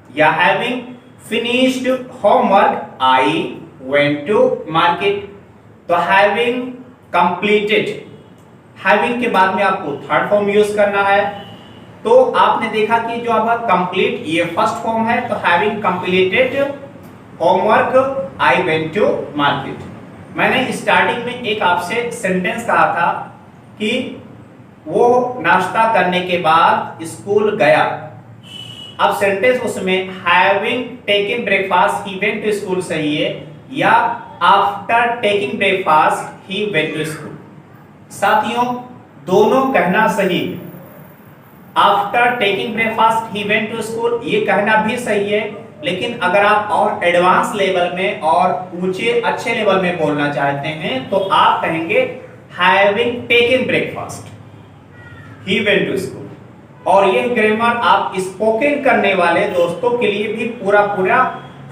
या having finished homework I went to market. तो हैविंग कंप्लीटेड, हैविंग के बाद में आपको थर्ड फॉर्म यूज करना है। तो आपने देखा कि जो आपका कंप्लीट ये फर्स्ट फॉर्म है, तो having completed homework I went to market. मैंने स्टार्टिंग में एक आपसे सेंटेंस कहा था कि वो नाश्ता करने के बाद स्कूल गया। अब सेंटेंस उसमें having taken breakfast he went to school सही है या after taking breakfast he went to school? साथियों, दोनों कहना सही है। After taking breakfast he went to school ये कहना भी सही है, लेकिन अगर आप और एडवांस लेवल में और ऊंचे अच्छे लेवल में बोलना चाहते हैं तो आप कहेंगे having taken breakfast he went to school. और ये ग्रामर आप स्पोकन करने वाले दोस्तों के लिए भी पूरा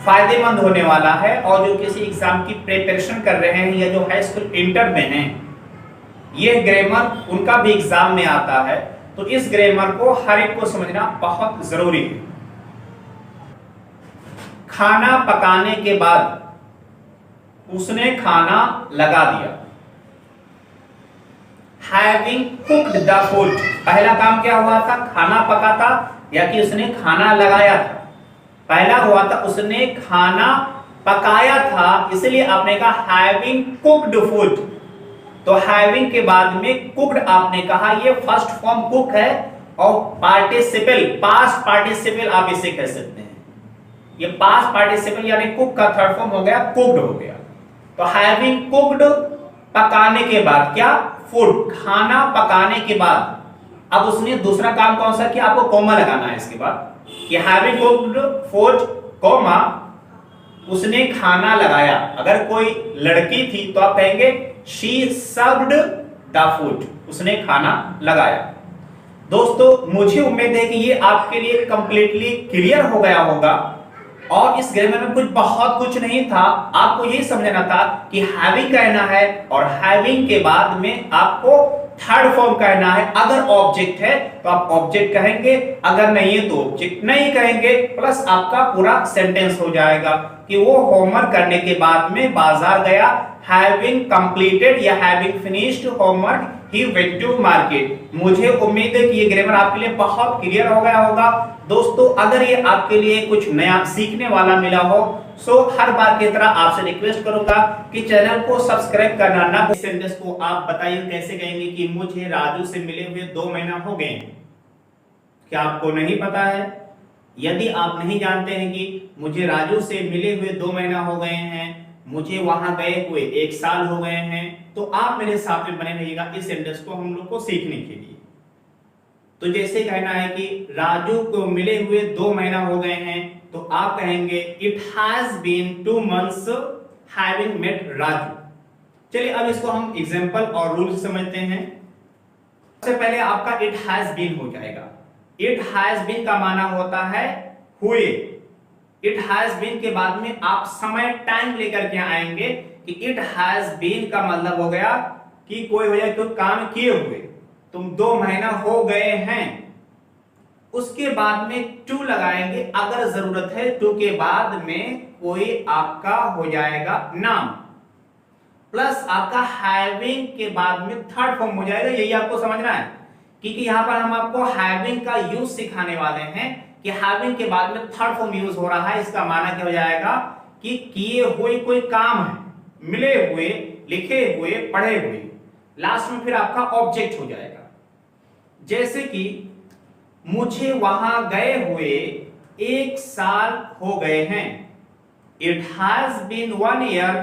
फायदेमंद होने वाला है, और जो किसी एग्जाम की प्रिपरेशन कर रहे हैं या जो हाई स्कूल इंटर में हैं, ये ग्रामर उनका भी एग्जाम में आता है। तो इस ग्रामर को हर एक को समझना बहुत जरूरी है। खाना पकाने के बाद उसने खाना लगा दिया। हैविंग कुक्ड द फूड, पहला काम क्या हुआ था? खाना पका था या कि उसने खाना लगाया था? पहला हुआ था उसने खाना पकाया था, इसलिए आपने कहा हैविंग कुक्ड फूड। तो हैविंग के बाद में कुक्ड आपने कहा, ये फर्स्ट फॉर्म कुक है और पार्टिसिपल पास्ट पार्टिसिपल आप इसे कह सकते हैं। ये पास्ट पार्टिसिपल यानी कुक का थर्ड फॉर्म हो गया, कुक्ड हो गया। तो हैविंग कुक्ड पकाने के बाद क्या? फूड, खाना पकाने के बाद। अब उसने दूसरा काम कौन सा किया? आपको कॉमा लगाना है इसके बाद कि हैविंग कुक्ड फूड कॉमा उसने खाना लगाया। अगर कोई लड़की थी तो आप कहेंगे शी सर्व्ड द फूड, उसने खाना लगाया। दोस्तों, मुझे उम्मीद है कि ये आपके लिए कंप्लीटली क्लियर हो गया होगा। और इस ग्रामर में बहुत कुछ नहीं था, आपको ये समझना था कि हैविंग कहना है और हैविंग के बाद में आपको थर्ड फॉर्म कहना है। अगर ऑब्जेक्ट है तो आप ऑब्जेक्ट कहेंगे, अगर नहीं है तो ऑब्जेक्ट नहीं कहेंगे, प्लस आपका पूरा सेंटेंस हो जाएगा कि वो होमवर्क करने के बाद में बाजार गया। हैविंग कंप्लीटेड या having finished homework he went to market. मुझे उम्मीद है कि ये ग्रामर आपके लिए बहुत क्लियर हो गया होगा। दोस्तों, अगर ये आपके लिए कुछ नया सीखने वाला मिला हो, सो हर बार की तरह आपसे रिक्वेस्ट करूंगा कि चैनल को सब्सक्राइब करना ना भूलें। सेंटेंस को आप बताइए कैसे कहेंगे कि मुझे राजू से मिले हुए 2 महीना हो गए। क्या आपको नहीं पता है? यदि आप नहीं जानते हैं कि मुझे राजू से मिले हुए 2 महीना हो गए हैं, मुझे वहां गए हुए 1 साल हो गए हैं, तो आप मेरे साथ में बने रहिएगा इस सेंटेंस को हम लोग को सीखने के लिए। तो जैसे कहना है कि राजू को मिले हुए 2 महीना हो गए हैं, तो आप कहेंगे it has been 2 months having met Raju. चलिए अब इसको हम एग्जांपल और रूल समझते हैं। सबसे पहले आपका इट हैज बीन हो जाएगा। इट हैज बीन का माना होता है हुए। इट हैज बीन के बाद में आप समय टाइम लेकर के आएंगे कि इट हैज बीन का मतलब हो गया कि कोई हो जाए तो काम किए हुए, तुम 2 महीना हो गए हैं। उसके बाद में टू लगाएंगे, अगर जरूरत है टू के बाद में कोई आपका हो जाएगा नाम। प्लस आपका हैविंग के बाद में थर्ड फॉर्म हो जाएगा। यही आपको समझना है, क्योंकि यहां पर हम आपको हैविंग का यूज सिखाने वाले हैं कि हैविंग के बाद में थर्ड फॉर्म यूज हो रहा है। इसका माना क्या हो जाएगा कि किए हुए कोई काम है, मिले हुए, लिखे हुए, पढ़े हुए, लास्ट में फिर आपका ऑब्जेक्ट हो जाएगा। जैसे कि मुझे वहां गए हुए 1 साल हो गए हैं। It has been 1 year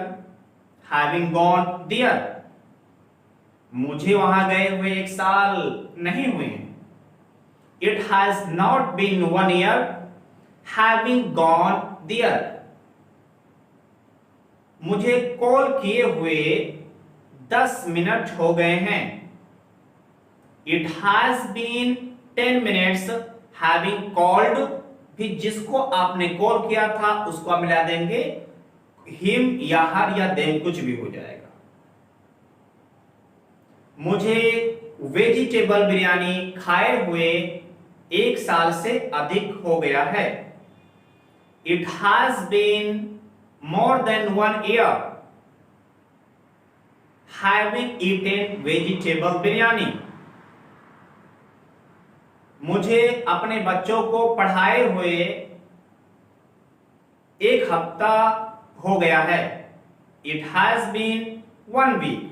having gone there. मुझे वहां गए हुए 1 साल नहीं हुए हैं। It has not been 1 year having gone there. मुझे कॉल किए हुए 10 मिनट हो गए हैं। It has been 10 minutes having called. फिर जिसको आपने कॉल किया था उसको आप मिला देंगे हिम या हर या देम, कुछ भी हो जाएगा। मुझे वेजिटेबल बिरयानी खाए हुए 1 साल से अधिक हो गया है। It has been more than 1 year having eaten vegetable biryani। मुझे अपने बच्चों को पढ़ाए हुए 1 हफ्ता हो गया है। It has been 1 week।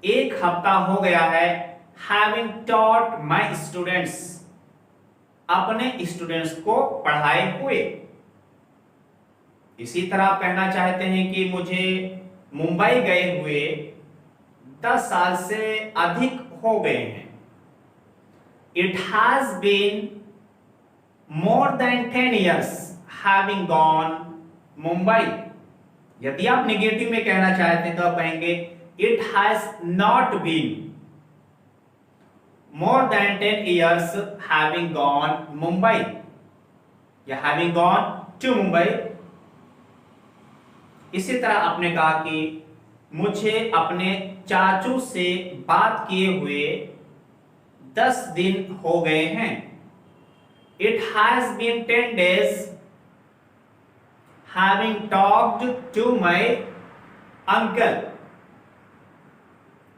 1 हफ्ता हो गया है having taught my students। अपने स्टूडेंट्स को पढ़ाए हुए। इसी तरह आप कहना चाहते हैं कि मुझे मुंबई गए हुए 10 साल से अधिक हो गए हैं। It has been more than 10 years having gone Mumbai. यदि आप नेगेटिव में कहना चाहते हैं तो आप कहेंगे it has not been more than 10 years having gone Mumbai or having gone to Mumbai. इसी तरह आपने कहा कि मुझे अपने चाचू से बात किए हुए 10 दिन हो गए हैं। It has been 10 days having talked to my uncle.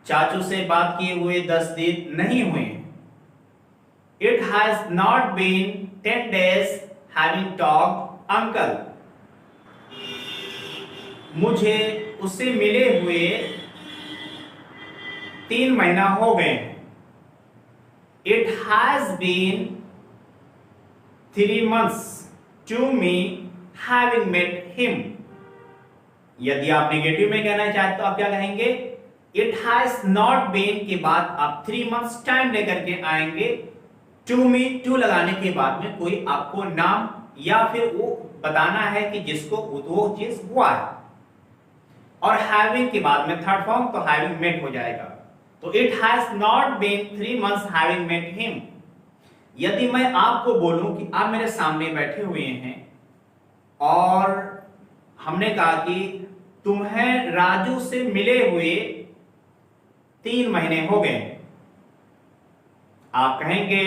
चाचू से बात किए हुए 10 दिन नहीं हुए। It has not been 10 days having talked uncle. मुझे उससे मिले हुए 3 महीना हो गए। It has been 3 months to me having met him. यदि आप नेगेटिव में कहना चाहते तो आप क्या कहेंगे, इट हैज नॉट बीन के बाद आप 3 months टाइम लेकर के आएंगे। टू मी, टू लगाने के बाद में कोई आपको नाम या फिर वो बताना है कि जिसको वो चीज हुआ है। और हैविंग के बाद में थर्ड फॉर्म तो हैविंग मेट हो जाएगा। तो it has not been 3 months having met him. यदि मैं आपको बोलूं कि आप मेरे सामने बैठे हुए हैं और हमने कहा कि तुम्हें राजू से मिले हुए 3 महीने हो गए, आप कहेंगे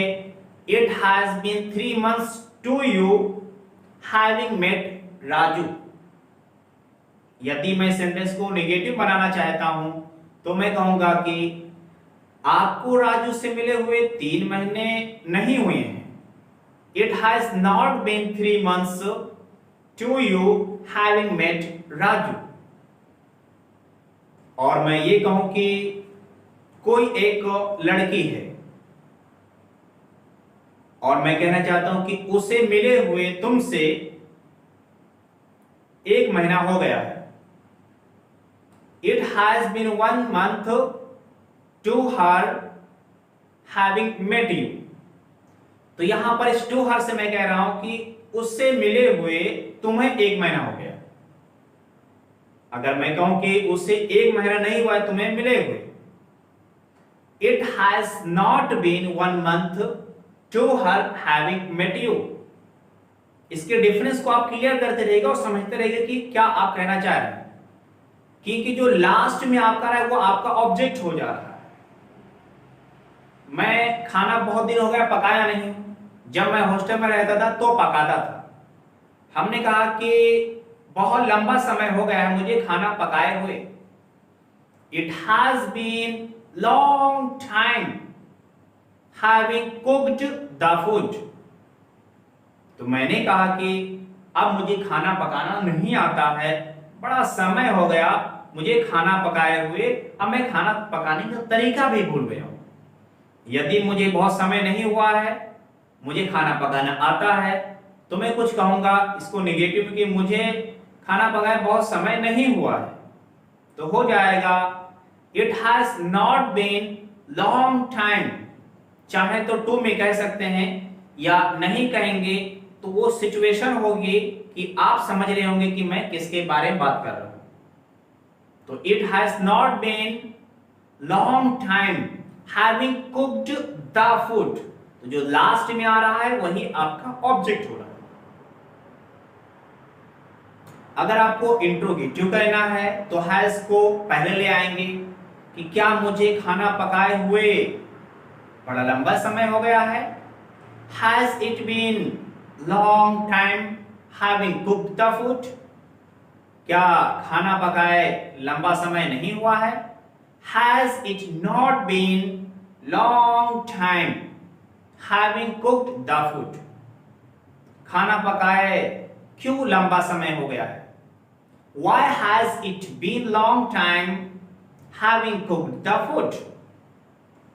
it has been 3 months to you having met Raju. यदि मैं सेंटेंस को नेगेटिव बनाना चाहता हूं तो मैं कहूंगा कि आपको राजू से मिले हुए 3 महीने नहीं हुए हैं। It has not been 3 months to you having met Raju. और मैं ये कहूं कि कोई एक लड़की है और मैं कहना चाहता हूं कि उसे मिले हुए तुमसे 1 महीना हो गया है। It has been 1 month to her having met you। तो यहां पर इस to her से मैं कह रहा हूं कि उससे मिले हुए तुम्हें 1 महीना हो गया। अगर मैं कहूं कि उससे 1 महीना नहीं हुआ है तुम्हें मिले हुए, it has not been 1 month to her having met you। इसके डिफरेंस को आप क्लियर करते रहेगा और समझते रहेगा कि क्या आप कहना चाह रहे हैं, क्योंकि जो लास्ट में आपका रहा है वो आपका ऑब्जेक्ट हो जा रहा है। मैं खाना बहुत दिन हो गया पकाया नहीं, जब मैं हॉस्टल में रहता था तो पकाता था। हमने कहा कि बहुत लंबा समय हो गया है मुझे खाना पकाए हुए, It has been long time having cooked the food. तो मैंने कहा कि अब मुझे खाना पकाना नहीं आता है, बड़ा समय हो गया मुझे खाना पकाए हुए, अब मैं खाना पकाने का तरीका भी भूल गया हूं। यदि मुझे बहुत समय नहीं हुआ है, मुझे खाना पकाना आता है, तो मैं कुछ कहूंगा इसको नेगेटिव कि मुझे खाना पकाए बहुत समय नहीं हुआ है, तो हो जाएगा it has not been long time. चाहे तो टू में कह सकते हैं, या नहीं कहेंगे तो वो सिचुएशन होगी कि आप समझ रहे होंगे कि मैं किसके बारे में बात कर रहा हूं। तो it has not been long time having cooked the food, तो जो लास्ट में आ रहा है वही आपका ऑब्जेक्ट हो रहा है। अगर आपको इंट्रोगेटिव करना है तो हैज को पहले ले आएंगे कि क्या मुझे खाना पकाए हुए बड़ा लंबा समय हो गया है। Has it been long time having cooked the food, क्या खाना पकाए लंबा समय नहीं हुआ है। Has it not been long time having cooked the food, खाना पकाए क्यों लंबा समय हो गया है। Why has it been long time having cooked the food,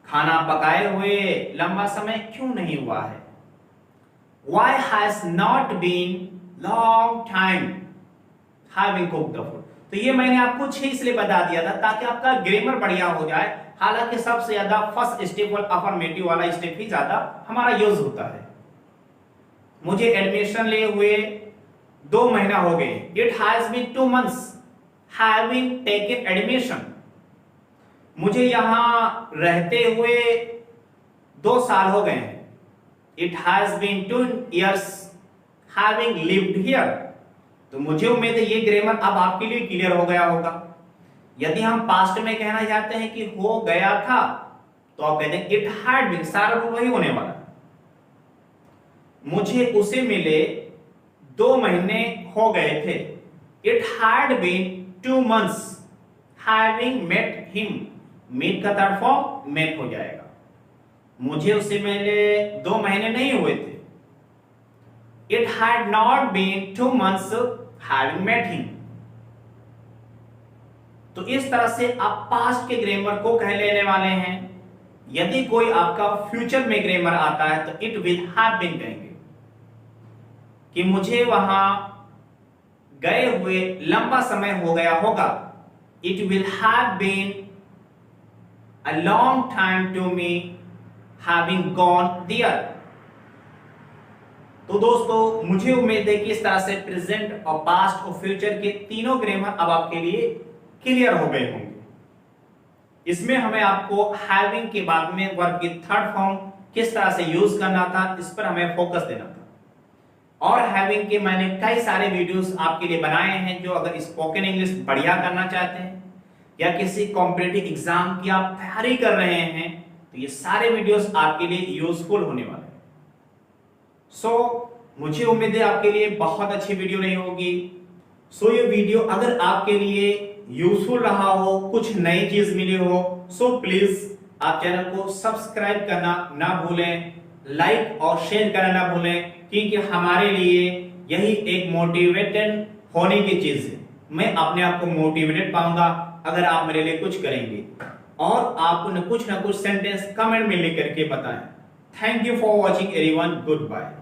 खाना पकाए हुए लंबा समय क्यों नहीं हुआ है। Why has not been long time having cooked the food, तो ये मैंने आपको 6 इसलिए बता दिया था ताकि आपका ग्रामर बढ़िया हो जाए। हालांकि सबसे ज्यादा फर्स्ट स्टेप और अफर्मेटिव वाला स्टेप ही ज्यादा हमारा यूज होता है। मुझे एडमिशन लिए हुए 2 महीना हो गए, it has been 2 months having taken admission, मुझे यहां रहते हुए 2 साल हो गए, it has been 2 years having lived here. तो मुझे उम्मीद है ये ग्रामर अब आपके लिए क्लियर हो गया होगा। यदि हम पास्ट में कहना चाहते हैं कि हो गया था, तो आप कहते हैं इट हैड बीन, सारा रूल वही होने वाला। मुझे उसे मिले 2 महीने हो गए थे, it had been 2 months having met him, met का थर्ड फॉर्म मेट हो जाएगा। मुझे उससे मिले 2 महीने नहीं हुए थे, it had not been 2 months having met him. तो इस तरह से आप पास्ट के ग्रामर को कह लेने वाले हैं। यदि कोई आपका फ्यूचर में ग्रामर आता है तो इट विल हैव बीन कहेंगे कि मुझे वहां गए हुए लंबा समय हो गया होगा, it will have been a long time to me having gone there. तो दोस्तों मुझे उम्मीद है कि इस तरह से प्रेजेंट और पास्ट और फ्यूचर के तीनों ग्रामर अब आपके लिए क्लियर हो गए होंगे। इसमें हमें आपको हैविंग के बाद में वर्ब की थर्ड फॉर्म किस तरह से यूज करना था, इस पर हमें फोकस देना था। और हैविंग के मैंने कई सारे वीडियोस आपके लिए बनाए हैं, जो अगर स्पोकन इंग्लिश बढ़िया करना चाहते हैं या किसी कॉम्पिटिटिव एग्जाम की आप तैयारी कर रहे हैं, तो ये सारे वीडियोस आपके लिए यूजफुल होने वाले हैं। मुझे उम्मीद है आपके लिए बहुत अच्छी वीडियो रही होगी। ये वीडियो अगर आपके लिए यूजफुल रहा हो, कुछ नई चीज मिली हो, प्लीज आप चैनल को सब्सक्राइब करना ना भूलें, लाइक और शेयर करना ना भूलें, क्योंकि हमारे लिए यही एक मोटिवेटेड होने की चीज है। मैं अपने आप को मोटिवेटेड पाऊंगा अगर आप मेरे लिए कुछ करेंगे और आप कुछ ना कुछ सेंटेंस कमेंट में लिख करके बताएं। Thank you for watching everyone, good bye.